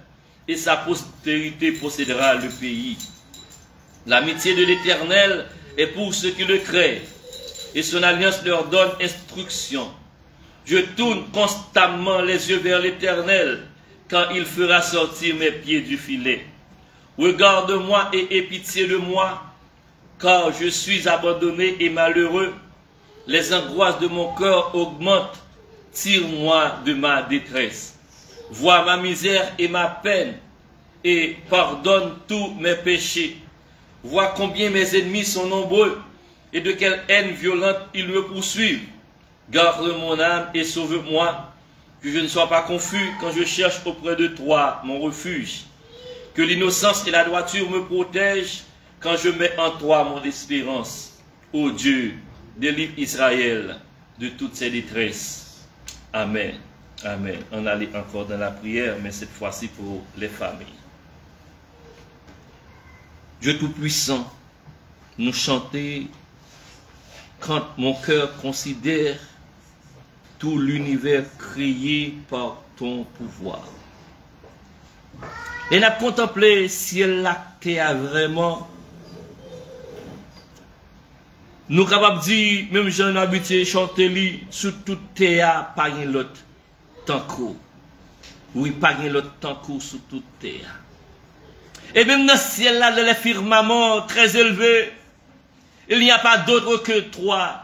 et sa postérité possédera le pays. L'amitié de l'Éternel est pour ceux qui le craignent, et son alliance leur donne instruction. Je tourne constamment les yeux vers l'Éternel, quand il fera sortir mes pieds du filet. Regarde-moi et aie pitié de moi, car je suis abandonné et malheureux. Les angoisses de mon cœur augmentent. Tire-moi de ma détresse. Vois ma misère et ma peine, et pardonne tous mes péchés. Vois combien mes ennemis sont nombreux, et de quelle haine violente ils me poursuivent. Garde mon âme et sauve-moi, que je ne sois pas confus quand je cherche auprès de toi mon refuge. Que l'innocence et la droiture me protègent quand je mets en toi mon espérance. Ô Dieu, délivre Israël de toutes ses détresses. Amen. Amen. On allait encore dans la prière, mais cette fois-ci pour les familles. Dieu Tout-Puissant, nous chanter quand mon cœur considère tout l'univers créé par ton pouvoir. Et n'a contemplé si elle a vraiment. Nous capables de dire, même j'en habitué chanter li, sous tout terre, pas rien l'autre, tant qu'au. Oui, pas rien l'autre, tant qu'au, sous tout terre. Et même dans le ciel là, dans les firmaments très élevés, il n'y a pas d'autre que toi.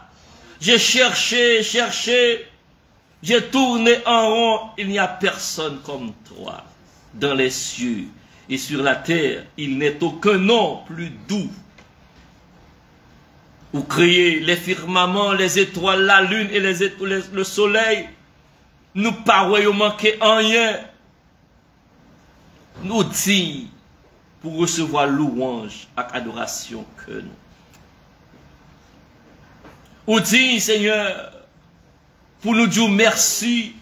J'ai cherché, j'ai tourné en rond, il n'y a personne comme toi. Dans les cieux et sur la terre, il n'est aucun nom plus doux. Vous créez les firmaments, les étoiles, la lune et le soleil. Nous pas manquer en rien. Nous disons pour recevoir louange et adoration que nous. Nous disons, Seigneur, pour nous dire merci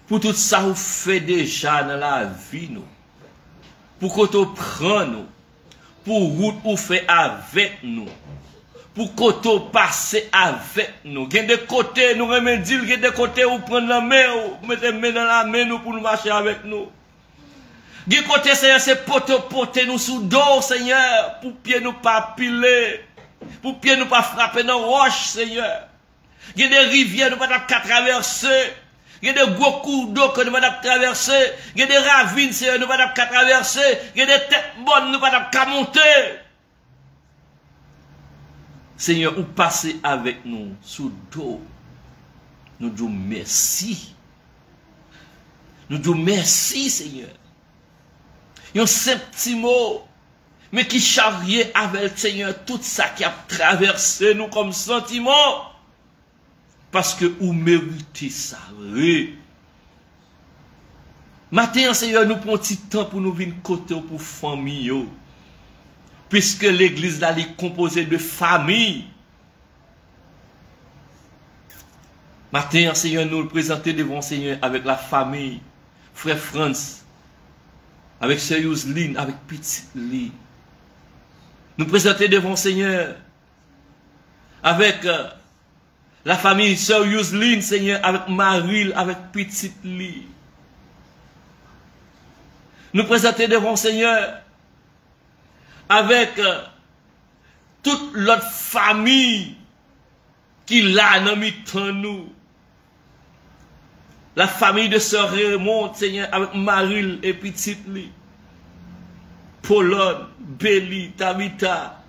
pour tout ça que vous faites déjà dans la vie, nous. Pour que tu prends nous. Pour route vous fait avec nous. Pour que tu passes avec nous. Il y a des côtés, nous remédier, il y a des côtés où prendre la main, où mettre la main dans la main nous pour nous marcher avec nous. Il y a des côtés, Seigneur, c'est pour te porter nous sous dos, Seigneur, pour pied nous pas piler, pour pied nous pas frapper dans roche, Seigneur. Il y a des rivières, nous pas traverser. Il y a des gros cours d'eau que nous ne pouvons pas traverser. Il y a des ravines, Seigneur, nous ne pouvons pas traverser. Il y a des têtes bonnes, nous ne pouvons pas monter. Seigneur, vous passez avec nous sous dos. Nous disons merci. Nous disons merci, Seigneur. Il y a un simple petit mot, mais qui charriait avec le Seigneur tout ça qui a traversé nous comme sentiment. Parce que vous méritez ça. Oui. Maintenant, Seigneur, nous prenons un petit temps pour nous venir côté pour famille. Puisque l'église là est composée de familles. Maintenant, Seigneur, nous le présenter devant Seigneur avec la famille. Frère Franz. Avec Sœur Yuseline, avec Petite Lee. Nous présenter devant Seigneur. Avec la famille Sœur Yuseline, Seigneur, avec Maril, avec Petite Lee. Nous présenter devant Seigneur avec toute l'autre famille qui l'a dans nous. La famille de Sœur Raymond, Seigneur, avec Maril et Petite Lee. Paulone, Béli, Tabitha,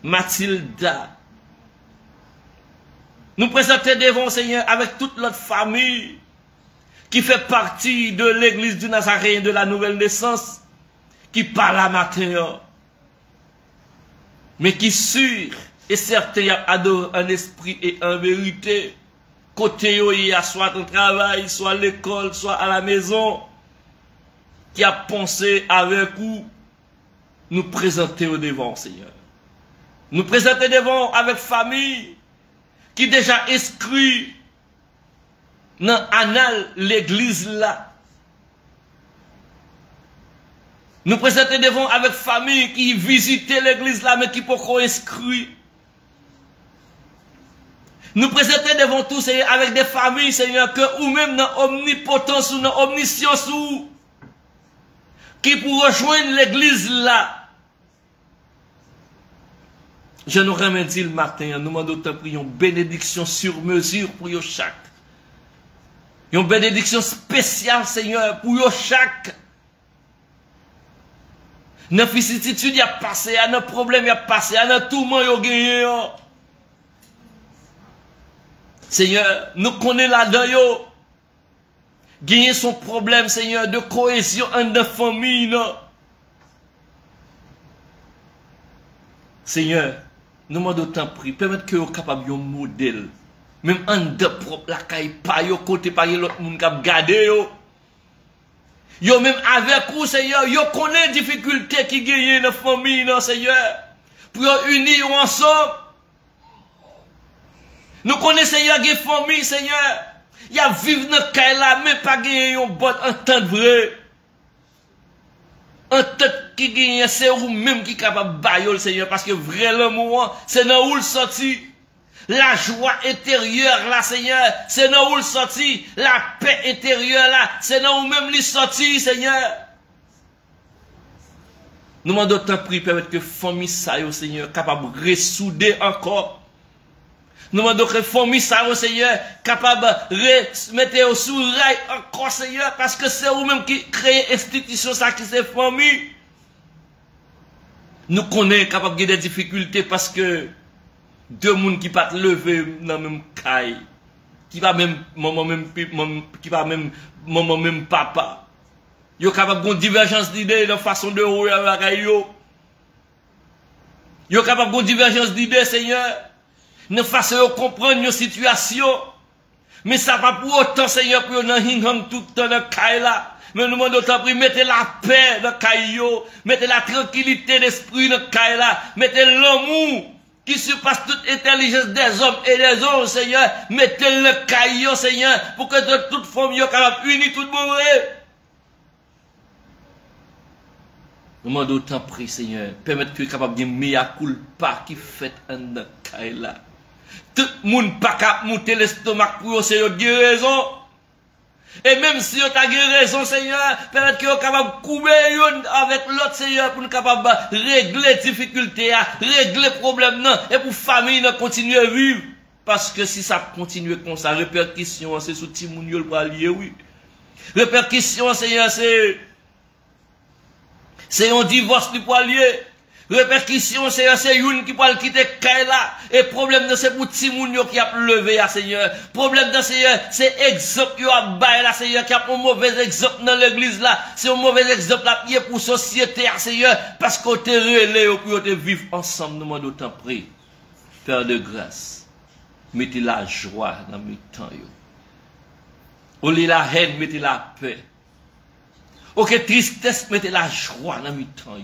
Mathilda. Nous présentons devant Seigneur avec toute notre famille qui fait partie de l'église du Nazaréen de la nouvelle naissance, qui parle à matin, mais qui sûr et certain adore en esprit et en vérité, côté il y a soit au travail, soit à l'école, soit à la maison, qui a pensé avec vous, nous présenter au devant Seigneur. Nous présenter devant avec famille, qui déjà inscrit dans anal l'église là. Nous présentons devant avec famille qui visitait l'église là, mais qui ne peut pas inscrire. Nous présentons devant tous, Seigneur, avec des familles, Seigneur, que ou même dans omnipotence ou dans omniscience ou qui pour rejoindre l'église là. Je nous remercie le matin, nous demandons de prier une bénédiction sur mesure pour eux chaque. Une bénédiction spéciale, Seigneur, pour eux chaque. Nos vicissitudes y a passé, nos problèmes y a passé, nos tourments y a gagné. Seigneur, nous connaissons là-dedans. Gagner son problème, Seigneur, de cohésion entre la famille. Seigneur, nous demandons tant prix, permettre que vous soyez capable de modèle. Même en de propre la caille, pas yo côté pas l'autre monde qui a gardé yo. Yo même avec vous, Seigneur, yo connaît difficulté qui gagne dans la famille, non, Seigneur. Pour yo unir ensemble. Nous connaissons, Seigneur, des familles, Seigneur. Il y a vivre dans le là, mais pas gagner une bonne entente vraie. Entente qui gagne, c'est vous-même qui est capable de bailler, Seigneur, parce que vrai l'amour, c'est dans où le sorti. La joie intérieure, là, Seigneur, c'est dans où le sorti. La paix intérieure, là, c'est dans où même le sorti, Seigneur. Nous demandons tant prix permettre que famille ça, Seigneur, capable de ressouder encore. Nous demandons que famille ça, Seigneur, capable de mettre au sous-rail encore, Seigneur, parce que c'est vous-même qui créez institution ça qui c'est famille. Nous connaissons capable de des difficultés parce que deux personnes qui pas lever dans même caille, qui pas même maman même qui pas même maman même papa. Yo capable de divergence d'idées dans façon de rouler la caille yo capable de divergence d'idées, Seigneur. Ne fasse comprendre nos situations. Mais ça va pour autant, Seigneur, pour nous hang tout le temps dans le caille là. Mais nous demandons autant pour mettez la paix dans le caille, mettez la tranquillité d'esprit dans le caille là, mettez l'amour qui surpasse toute intelligence des hommes et des hommes, Seigneur. Mettez le caille, Seigneur, pour que de toute forme, vous capable unir tout le monde. Nous demandons autant prix, Seigneur, permettre que vous capable de mea culpa qui fait un caille là. Tout le monde pas capable de monter l'estomac pour eux, c'est une raison. Et même si vous avez raison, Seigneur, permettre que vous capable de couper avec l'autre, Seigneur, pour nous capable de régler les difficultés, régler les problèmes, et pour la famille continuer à vivre. Parce que si ça continue comme ça, répercussion, c'est sous Timouniol pour allier, oui. Répercussion, Seigneur, c'est un divorce du poilier. Répercussion, Seigneur, c'est une qui peut quitter Kaila. Et problème de c'est pour Timounio qui a levé, Seigneur. Problème de Seigneur, c'est exemple qui a baillé, Seigneur, qui a un mauvais exemple dans l'église là. C'est un mauvais exemple là, qui est pour société, Seigneur. Parce qu'on te relève pour te vivre ensemble, nous demandons autant prier. Père de grâce, mettez la joie dans mes temps. Au lieu de la haine, mettez la paix. Ok, tristesse, mettez la joie dans mes temps.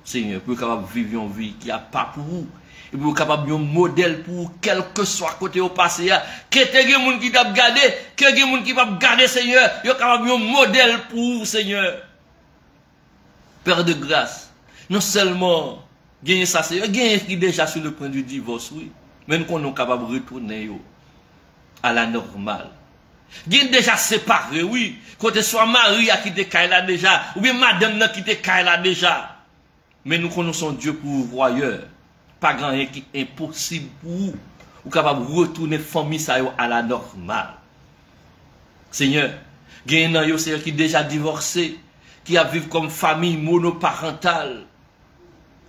Seigneur, pour capable vivre une vie qui a pas pour vous. Et pour capable un modèle pour quel que soit côté au passé. Que des gens qui t'a gardé, que des gens qui va garder, Seigneur. Vous capable un modèle pour vous, Seigneur. Père de grâce, non seulement gagner ça, Seigneur, gagner qui déjà sur le point du divorce, oui. Même qu'on est capable de retourner à la normale. Gagner déjà séparé, oui. Quand soit Marie qui te caille là déjà, ou bien madame qui te caille là déjà. Mais nous connaissons Dieu pour vous voyeur. Pas grand chose qui est impossible pour vous. Vous capable de retourner famille à la normale. Seigneur, il y a un Seigneur qui est déjà divorcé, qui a vécu comme famille monoparentale,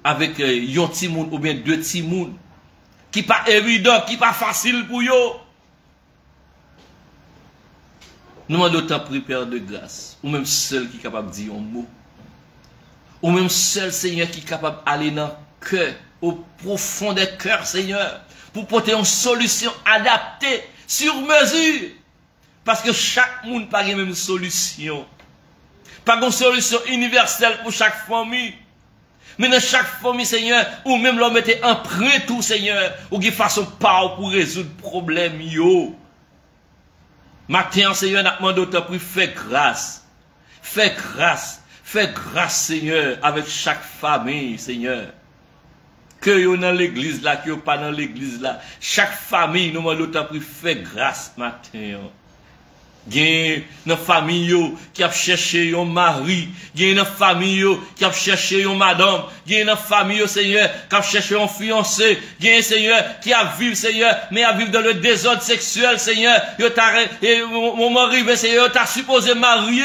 avec un petit monde ou bien deux petits monde, qui n'est pas évident, qui n'est pas facile pour eux. Nous demandons autant de Père de grâce, ou même seul qui est capable de dire un mot. Ou même seul, Seigneur, qui est capable d'aller dans le cœur, au profond des cœurs, Seigneur, pour porter une solution adaptée, sur mesure. Parce que chaque monde n'a pas la même solution. Pas une solution universelle pour chaque famille. Mais dans chaque famille, Seigneur, ou même l'homme était emprunt tout, Seigneur, ou qui façon pas pour résoudre le problème, yo. Matin, Seigneur, nous demandons autant pour faire grâce. Fais grâce. Fais grâce, Seigneur, avec chaque famille, Seigneur. Que yo dans l'église là, que yo pas dans l'église là. Chaque famille, nous demandons autant pour faire grâce, matin. Gen dans famille yo qui a cherché un mari, gen dans famille yo qui a cherché une madame, gen dans famille yo Seigneur qui a cherché un fiancé, gen Seigneur qui a vivre Seigneur mais à vivre dans le désordre sexuel Seigneur, yo t'a mon mari Seigneur t'a supposé marier.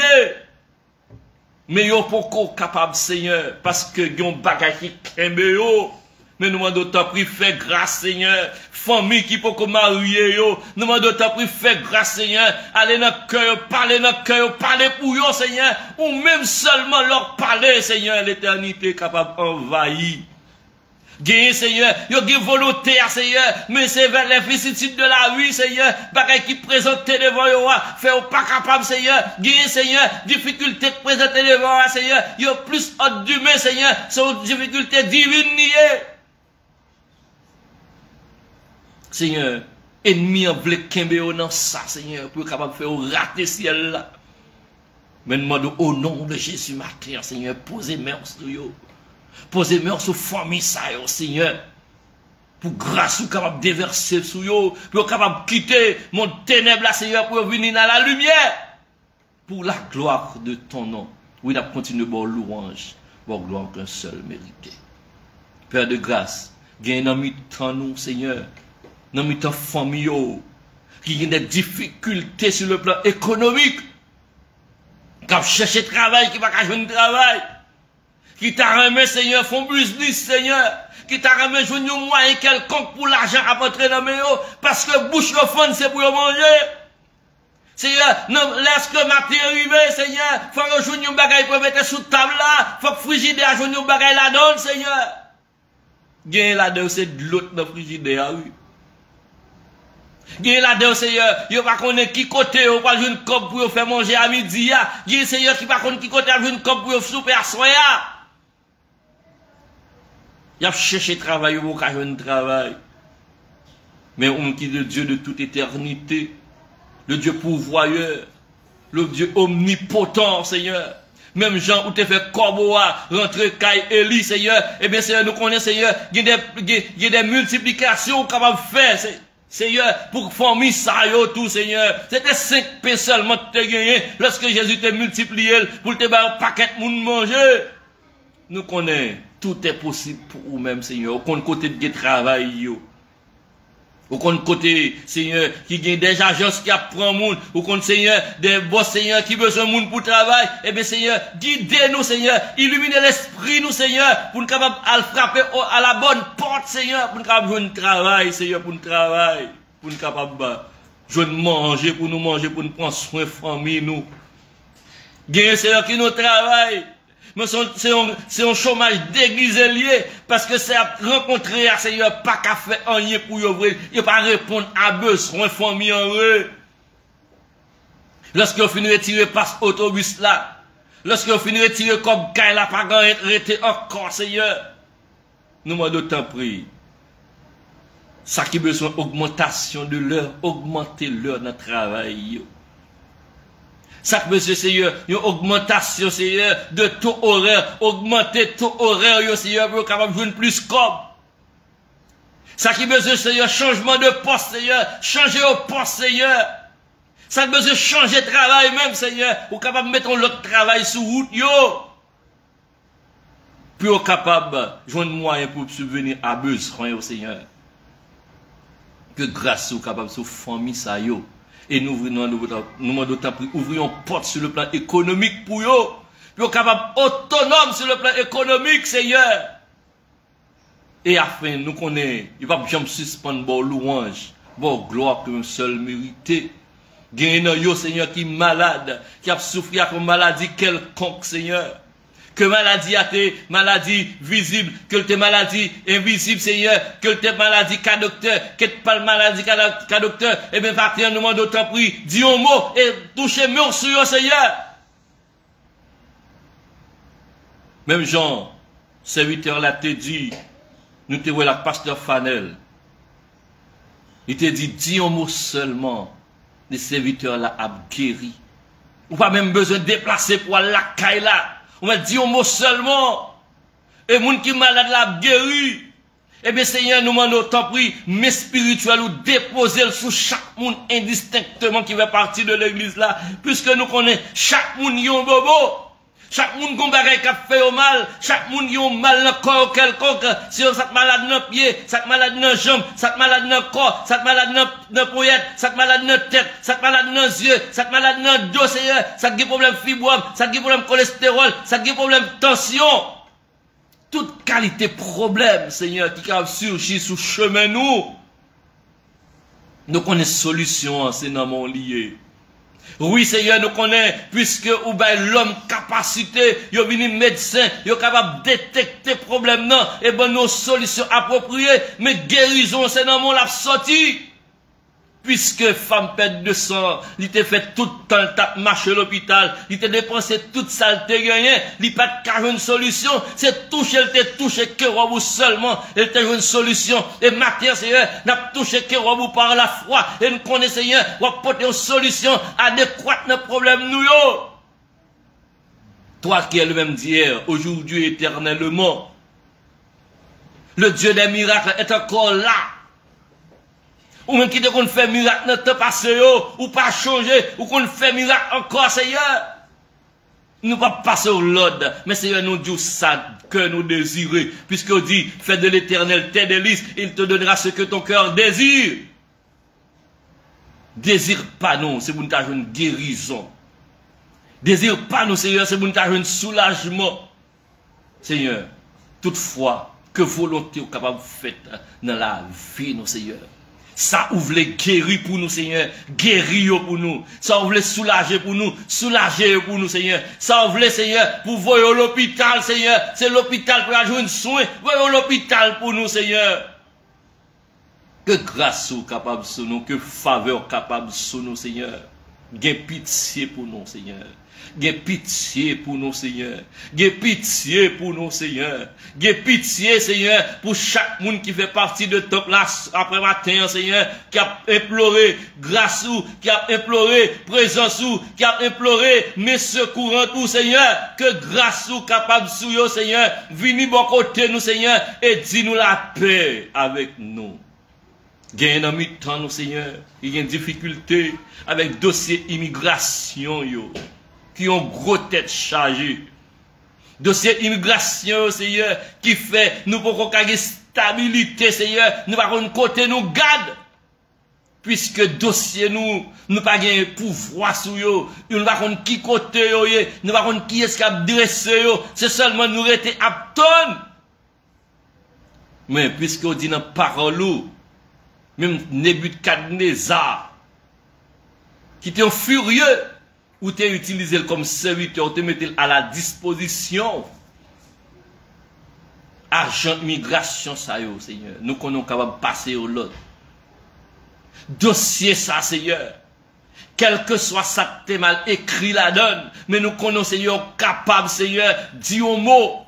Mais yo pas capable Seigneur parce que yon bagay qui kembe yo. Mais nous demandons d'autant plus faire grâce, Seigneur. Famille qui peut marier, yo. Nous demandons d'autant plus faire grâce, Seigneur. Allez dans le cœur, parlez pour eux, Seigneur. Ou même seulement leur parler, Seigneur. L'éternité est capable d'envahir. Gagné, Seigneur. Yo gen volontaire, Seigneur. Mais c'est vers les vicissitudes de la vie, Seigneur. Bagay qui présente devant yo, fait ou pas capable, Seigneur. Gagné, Seigneur. Difficulté de présenter devant yo, Seigneur. Yo plus haute du mais, Seigneur. Sont difficulté divine niée. Seigneur, ennemi en vle kembe dans ça, Seigneur, pour capable de faire rater ciel là. Mais demande au nom de Jésus matin, Seigneur, posez main sur yo. Posez main sur famille ça, Seigneur. Pour grâce ou capable déverser sur yo, pour capable quitter mon ténèbre là, Seigneur, pour venir dans la lumière. Pour la gloire de ton nom. Oui, nous continuons bon louange, bon gloire qu'un seul mérité. Père de grâce, gagne dans mi-temps nous, Seigneur. Dans mes temps familiaux, qui ont des difficultés sur le plan économique, qui ont cherché travail, qui n'ont pas joué de travail, qui t'a remis, Seigneur, font business, Seigneur, qui t'a remis jouer un moyen quelconque pour l'argent à rentrer dans mes eaux, parce que bouche de fond, c'est pour manger. Seigneur, lorsque matin arrivé, Seigneur, faut rejoindre un bagage pour mettre sous table là, faut que frigidaire rejoindre un bagage là-dedans, Seigneur. Gain là-dedans, c'est de l'autre dans le frigidaire, oui. Gye là-dedans, Seigneur, yo pas connaît qui côté, yo pas jouer une coupe pour faire manger à midi, ya. Gye Seigneur qui pas connaît qui côté, jouer une coupe pour souper à soir, ya. Y a cherché travail, pour jouer un travail. Mais on qui est le Dieu de toute éternité, le Dieu pourvoyeur, le Dieu omnipotent, Seigneur. Même Jean, où tu fait Corboa, rentrer Kai Eli, Seigneur, eh bien, Seigneur, nous connaissons, Seigneur, il y a des multiplications capables de faire, Seigneur, pour former ça, yo, tout, Seigneur. C'était 5 pains seulement que tu as gagné lorsque Jésus t'a multiplié pour te faire un paquet de monde manger. Nous connaissons, tout est possible pour nous-mêmes, Seigneur. Au compte côté de travail, yo. Au compte côté, Seigneur, qui gagne des agences qui apprennent monde. Au compte, Seigneur, des boss, Seigneur, qui besoin de monde pour travail. Eh bien, Seigneur, guidez-nous, Seigneur. Illuminez l'esprit, nous, Seigneur, pour nous capables de frapper à la bonne porte, Seigneur, pour nous capables de jouer un travail, Seigneur, pour nous travailler, pour nous capables de jouer manger, pour nous prendre soin de famille, nous. Gagne, Seigneur, qui nous travaille. Mais c'est un chômage déguisé lié, parce que c'est à rencontrer, Seigneur, pas qu'à faire rien pour y ouvrir, il pas répondre à besoin, famille en eux. Lorsque vous finissez de retirer passe autobus là, lorsque vous finissez de retirer comme caille là, pas arrêter encore, Seigneur. Nous m'en d'autant pris. Ça qui besoin d'augmentation de l'heure, augmenter l'heure dans le travail. Ça que monsieur Seigneur, une augmentation, Seigneur, de taux horaire, augmenter taux horaire, Seigneur, pour capable de jouer plus comme. Ça qui besoin, Seigneur, changement de poste, Seigneur, changer au poste, Seigneur. Ça qui besoin changer de travail même, Seigneur, pour capable de mettre l'autre travail sous route, yo. Puis au capable de joindre moyen pour subvenir à besoin, Seigneur. Que grâce au capable de famille, ça, yo. Et nous demandons d'ouvrir une porte sur le plan économique pour eux. Puis capable autonome sur le plan économique, Seigneur. Et afin, nous connaissons, il ne va pas jamais suspendre bon louange, bon gloire qu'un seul mérité. Gagnez yo, Seigneur, qui est malade, qui a souffert comme maladie quelconque, Seigneur. Que maladie a été maladie visible, que tes maladie invisible, Seigneur, que tes maladie qu'à docteur, que pas maladie qu'à docteur, et bien, partir, nous demandons d'autant prix, dis un mot et touchez mur sur eux, Seigneur. Même Jean, serviteur là, te dit, nous te voyons la pasteur Fanel. Il te dit, dis un mot seulement, les serviteurs là a guéri. Ou pas même besoin de déplacer pour aller la caille là. On va dire un mot seulement. Et moun qui malade là guéri. Eh bien, Seigneur, nous demandons tant pis, mais spirituel ou déposer sous chaque monde indistinctement qui fait partie de l'église là. Puisque nous connaissons chaque monde qui a un bobo. Chaque monde qui a un bagage qui a fait au mal. Chaque monde qui a un mal dans le corps quelconque. Si on est malade dans le pied, ça te malade dans les jambes, ça te malade dans le corps, ça te malade dans la poignette, ça te malade dans la tête, ça te malade dans les yeux, ça te malade dans le dos, Seigneur. Ça te problème fibrome, ça te problème cholestérol, ça te problème tension. Toute qualité problème, Seigneur, qui a surgi sous chemin nous. Nous connaissons solution, c'est dans mon lié. Oui, Seigneur, nous connaissons, puisque ou ben l'homme capacité, il est venu médecin, il est capable de détecter problème non, et ben nos solutions appropriées, mais guérison, c'est dans mon l'a sorti. Puisque femme pète de sang, il t'a fait tout le temps, il marché à l'hôpital, il t'a dépensé toute saleté gagné, il pas de une solution, c'est touché, il t'a touché que vous seulement, il t'a une solution. Et maintenant, Seigneur, n'a touché que vous par la foi, et nous connaissons, Seigneur, vous apporter une solution adéquate à nos problèmes, nous, yo. Toi qui es le même d'hier, aujourd'hui, éternellement, le Dieu des miracles est encore là. Ou même qui te qu'on fait miracle dans le temps passé, ou pas changer, ou qu'on fait miracle encore, Seigneur. Nous pas passer au l'ordre, mais Seigneur nous dit ça que nous désirons, puisqu'on dit, fais de l'Éternel tes délices, il te donnera ce que ton cœur désire. Désire pas nous, c'est pour nous avoir une guérison. Désire pas nous, Seigneur, c'est pour nous avoir un soulagement. Seigneur, toutefois, que volonté est capable de faire dans la vie, nous, Seigneur. Ça ouvre les guérir pour nous, Seigneur. Guérir pour nous. Ça ouvre les soulager pour nous. Soulager pour nous, Seigneur. Ça ouvre les, Seigneur, pour voir l'hôpital, Seigneur. C'est l'hôpital pour avoir un soin. Voyons l'hôpital pour nous, Seigneur. Que grâce soit capable sur nous. Que faveur capable sur nous, Seigneur. Gain pitié pour nous, Seigneur. Gain pitié pour nous, Seigneur. Gain pitié pour nous, Seigneur. Gain pitié, Seigneur, pour chaque monde qui fait partie de top là après matin, Seigneur, qui a imploré grâce ou, qui a imploré présence ou, qui a imploré mes secours tout, Seigneur, que grâce ou capable sous yo, Seigneur, vini bon côté nous, Seigneur, et dis-nous la paix avec nous. Gain un mi-temps, nous, Seigneur, il y a une difficulté avec dossier immigration, yo. Qui ont gros tête chargée. Dossier immigration, Seigneur, qui fait, nous pouvons gagner stabilité, Seigneur, nous allons côté nous garde. Puisque dossier nous pas gagner pouvoir sur yo, nous allons qui côté yo, nous allons qui est-ce qui a dressé yo, c'est seulement nous rester apton. Mais puisque on dit dans parole, même Nebuchadnezzar, qui était furieux, ou tu utilisé comme serviteur, tu mets à la disposition. Argent migration, ça y est, Seigneur. Nous sommes capables de passer au lot. Dossier, ça, Seigneur. Quel que soit ça que tu mal écrit la donne, mais nous connaissons, Seigneur, capable, Seigneur, dire un mot.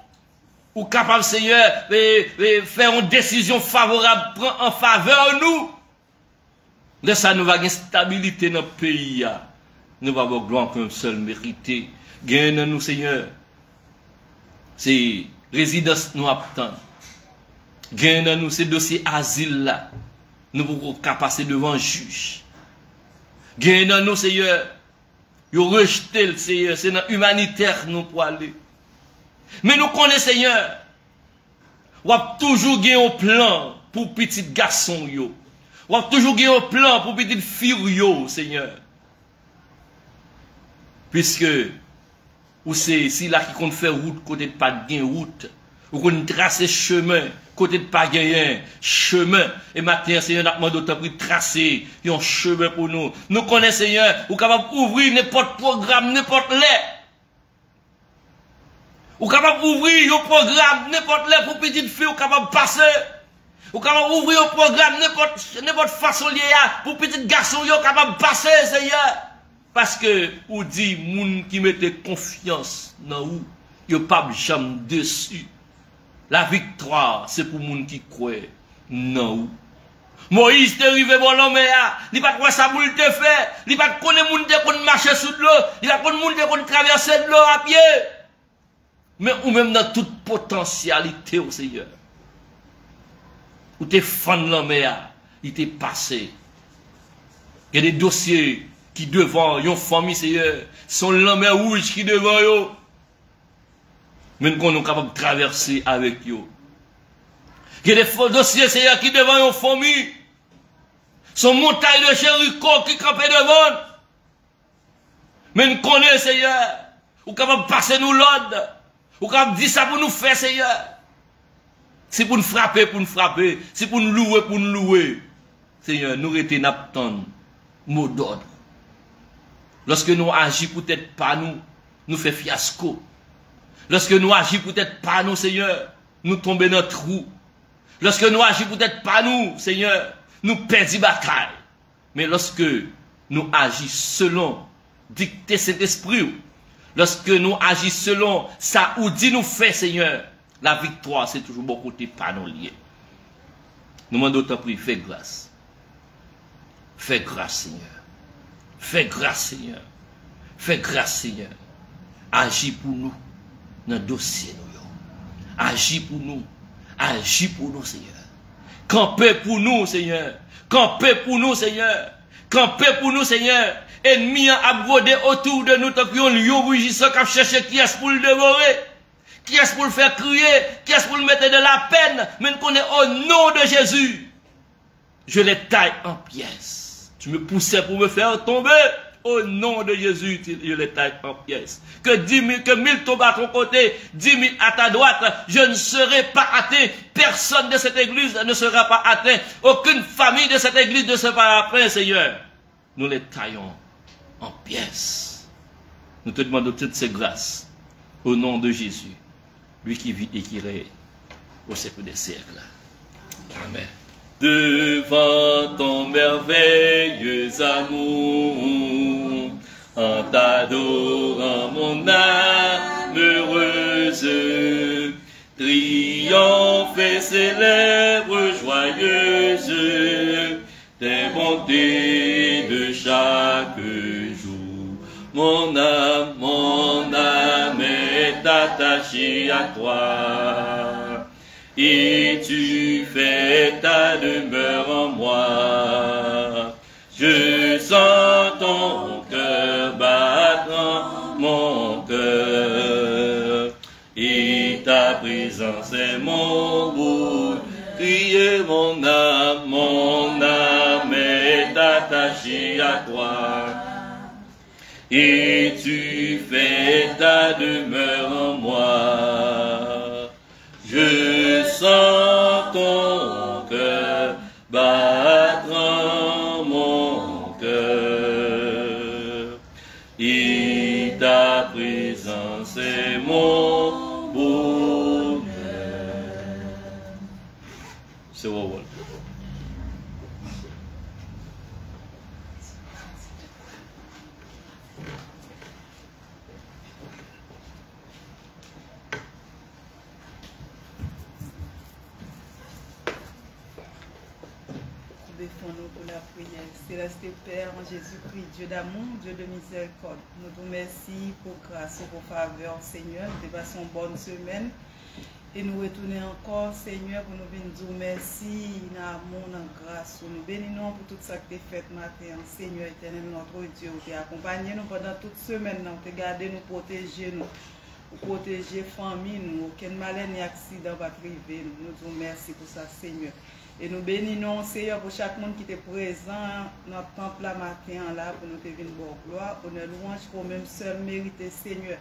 Ou capable, Seigneur, faire une décision favorable en faveur de nous. De ça, nous avons une stabilité dans le pays. Nous va avoir gloire qu'un seul mérité. Gagne nous, Seigneur. C'est résidence nous attend. Gagne nous ces dossiers asile là. Nous pouvons passer devant un juge. Gagne nous, Seigneur. Nous rejeter le Seigneur. C'est dans humanitaire nous pour aller. Mais nous connaissons, Seigneur. On a toujours gagné un plan pour petit garçon yo. On a toujours gagné un plan pour petite fille yo, Seigneur. Puisque, ou c'est si là qui compte faire route, côté de pas de route, ou qu'on trace chemin, côté de pas gagner chemin, et maintenant, Seigneur, n'a demandé d'autant plus tracer un chemin pour nous. Nous connaissons, Seigneur, ou capable d'ouvrir n'importe programme, n'importe les. Ou capable d'ouvrir un programme, n'importe les pour petite fille, ou capable de passer. Ou capable d'ouvrir un programme, n'importe façon liée pour petit garçon, ou capable de passer, Seigneur. Parce que, ou dit, moun qui mette confiance dans ou, yo pas jamais dessus. La victoire, c'est pour moun qui croit dans ou. Moïse te rive bon l'homme, il pas quoi ça boule te fait, il pas connaître moun te kon marcher sous l'eau, il pas connaître moun te kon traverser de l'eau à pied. Mais ou même dans toute potentialité au Seigneur. Ou te fan l'homme, il t'est passé. Il y a des dossiers qui devant yon famille Seigneur, sont l'homme rouge qui devant yo. Même qu'on est capable de traverser avec yo. Il y a des dossiers Seigneur qui devant yon famille. Son montagne de Jéricho qui campait devant. Mais nous connaissons, Seigneur. Ou capable de passer nous l'ordre. Ou capable de dire ça pour nous faire, Seigneur. C'est pour nous frapper, C'est pour nous louer, Seigneur, nous retenons n'attendre mot d'ordre. Lorsque nous agissons peut-être pas nous fait fiasco. Lorsque nous agissons peut-être pas nous, Seigneur, nous tombons dans le trou. Lorsque nous agissons peut-être pas nous, Seigneur, nous perdons bataille. Mais lorsque nous agissons selon dicter cet esprit, lorsque nous agissons selon ça ou dit nous fait, Seigneur, la victoire, c'est toujours bon côté pas nous liés. Nous demandons autant prier, fais grâce. Fais grâce, Seigneur. Fais grâce, Seigneur. Fais grâce, Seigneur. Agis pour nous dans le dossier. Agis pour nous. Agis pour nous, Seigneur. Campez pour nous, Seigneur. Campez pour nous, Seigneur. Campez pour nous, Seigneur. Ennemi a brodé autour de nous, tant qu'on lion rugissant qui a cherché qui est pour le dévorer. Qui est pour le faire crier. Qui est pour le mettre de la peine. Mais nous connaissons au nom de Jésus. Je les taille en pièces. Tu me poussais pour me faire tomber. Au nom de Jésus, je les taille en pièces. Que 1000 tombent à ton côté, 10 000 à ta droite, je ne serai pas atteint. Personne de cette église ne sera pas atteint. Aucune famille de cette église ne sera pas atteinte, Seigneur. Nous les taillons en pièces. Nous te demandons toutes ces grâces. Au nom de Jésus, lui qui vit et qui règne au siècle des siècles. Amen. Devant ton merveilleux amour, en t'adorant mon âme heureuse, triomphe et célèbre joyeuse, tes bontés de chaque jour. Mon âme est attachée à toi. Et tu fais ta demeure en moi. Je sens ton cœur battre en mon cœur. Et ta présence est mon bouclier. Mon âme est attachée à toi. Et tu fais ta demeure en moi. Je sens ton cœur battre en mon cœur. Et ta présence est mon bonheur. C'est bon. Défends-nous pour la prière. Céleste Père, en Jésus-Christ, Dieu d'amour, Dieu de miséricorde. Nous te remercions pour grâce et pour faveur, Seigneur. Nous passons une bonne semaine. Et nous retournons encore, Seigneur, pour nous venir dire merci, dans l'amour, dans la grâce. Nous bénissons pour tout ça que tu as fait matin. Seigneur éternel, notre Dieu, tu as accompagné nous pendant toute semaine. Tu as gardé nous, protégé nous. Pour protéger la famille, nous. Aucun malheur ni accident va arriver. Nous te remercions pour ça, Seigneur. Et nous bénissons, Seigneur, pour chaque monde qui était présent dans notre temple la matin, là, pour nous te venir bonne gloire, pour nous louange, pour même seul mériter, Seigneur.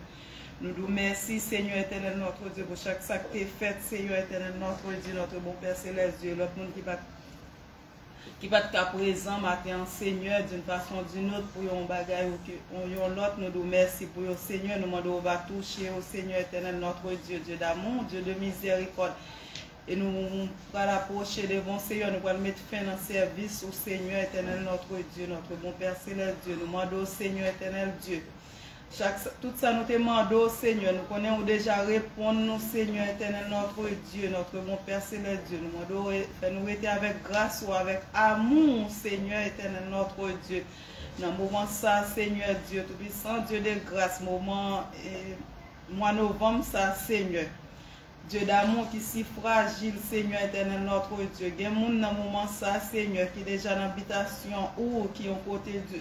Nous nous remercions, Seigneur éternel, notre Dieu, pour chaque sac que tu as fait, Seigneur éternel, notre Dieu, notre bon Père céleste, Dieu, l'autre monde qui va être présent matin, Seigneur, d'une façon ou d'une autre, pour un bagage ou l'autre, nous nous remercions pour le Seigneur, nous demandons, on va toucher au Seigneur éternel, notre Dieu, Dieu d'amour, Dieu de miséricorde. Et nous allons approcher devant Seigneur, nous allons mettre fin dans le service au Seigneur éternel, notre Dieu, notre bon Père céleste, Dieu. Nous demandons au Seigneur éternel, Dieu, Tout ça nous demandons, Seigneur, nous connaissons déjà répondre, nous, Seigneur éternel, notre Dieu, notre bon Père Céleste Dieu. Nous demandons, nous être avec grâce ou avec amour, Seigneur éternel, notre Dieu. Dans le moment ça, Seigneur Dieu, tout-puissant, Dieu de grâce, moment, mois novembre, ça, Seigneur. Dieu d'amour qui est si fragile, Seigneur éternel, notre Dieu. Il y a des gens dans le moment ça, Seigneur, qui est déjà dans l'habitation ou qui ont côté Dieu.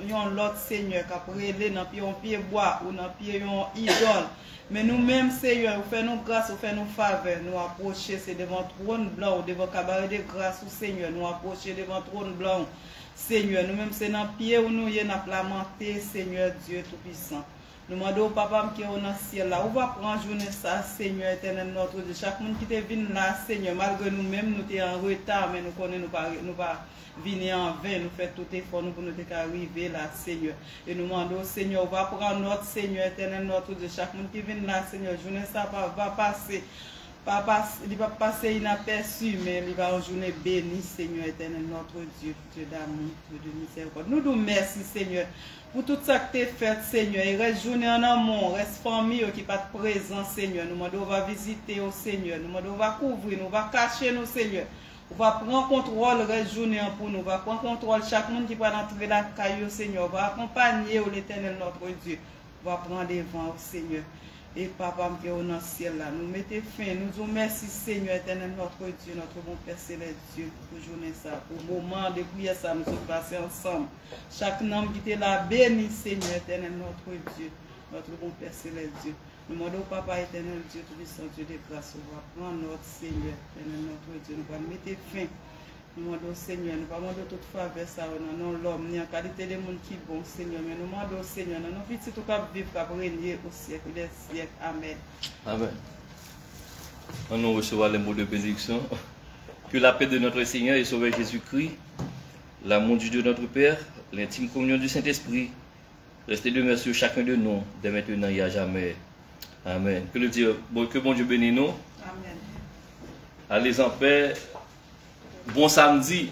Ils ont l'autre Seigneur qui a prélé dans un pied bois ou dans un pied idole. Mais nous-mêmes, Seigneur, vous faites nous grâce, vous faites nous faveur. Nous approcher, c'est devant le trône blanc ou devant le cabaret de grâce, Seigneur. Nous approcher devant le trône blanc, Seigneur. Nous-mêmes, c'est dans le pied où nous y avons lamenté, Seigneur Dieu Tout-Puissant. Nous demandons au papa qui est dans le ciel là, on va prendre journée ça, Seigneur éternel notre Dieu. Chaque monde qui est venu là, Seigneur, malgré nous-mêmes, nous sommes en retard, mais nous connaissons, nous pas venir en vain, nous faisons tout effort nous pour nous arriver là, Seigneur. Et nous demandons, Seigneur, on va prendre notre Seigneur éternel notre Dieu. Chaque monde qui vient là, Seigneur, journée ça va passer. Il va passer inaperçu, mais il va en journée bénie, Seigneur éternel, notre Dieu, Dieu d'amour, Dieu de miséricorde. Nous nous merci, Seigneur, pour tout ça que tu as fait, Seigneur. Il reste journée en amour, reste famille qui n'est pas présent, Seigneur. Nous demandons, on va visiter au Seigneur. Nous demandons, on va couvrir, nous va cacher nous, Seigneur. On va prendre contrôle, reste journée pour nous. On va prendre contrôle, chaque monde qui va entrer la caillou, Seigneur. On va accompagner l'éternel, notre Dieu. On va prendre devant au Seigneur. Et Papa, qui est dans le ciel là, nous mettons fin, nous vous remercions, Seigneur éternel, notre Dieu, notre bon Père Céleste Dieu, pour journée ça, pour le moment de prière ça, nous sommes passés ensemble. Chaque homme qui est là, béni, Seigneur éternel, notre Dieu, notre bon Père Céleste Dieu. Nous demandons au Papa éternel, Dieu Tout-Puissant, Dieu de grâce, on va prendre notre Seigneur éternel, notre Dieu, nous allons mettre fin. Nous demandons au Seigneur, nous ne demandons pas toute faveur ça, non l'homme, ni en qualité de monde qui est bon, Seigneur, mais nous demandons au Seigneur, nous nous fit tout cap vivre, cap régner au siècle des siècles. Amen. Amen. On nous recevra les mots de bénédiction. Que la paix de notre Seigneur et Sauveur Jésus-Christ, l'amour du Dieu notre Père, l'intime communion du Saint-Esprit, restez demeure sur chacun de nous, dès maintenant et à jamais. Amen. Que bon Dieu bénisse nous. Amen. Allez en paix. Bon samedi.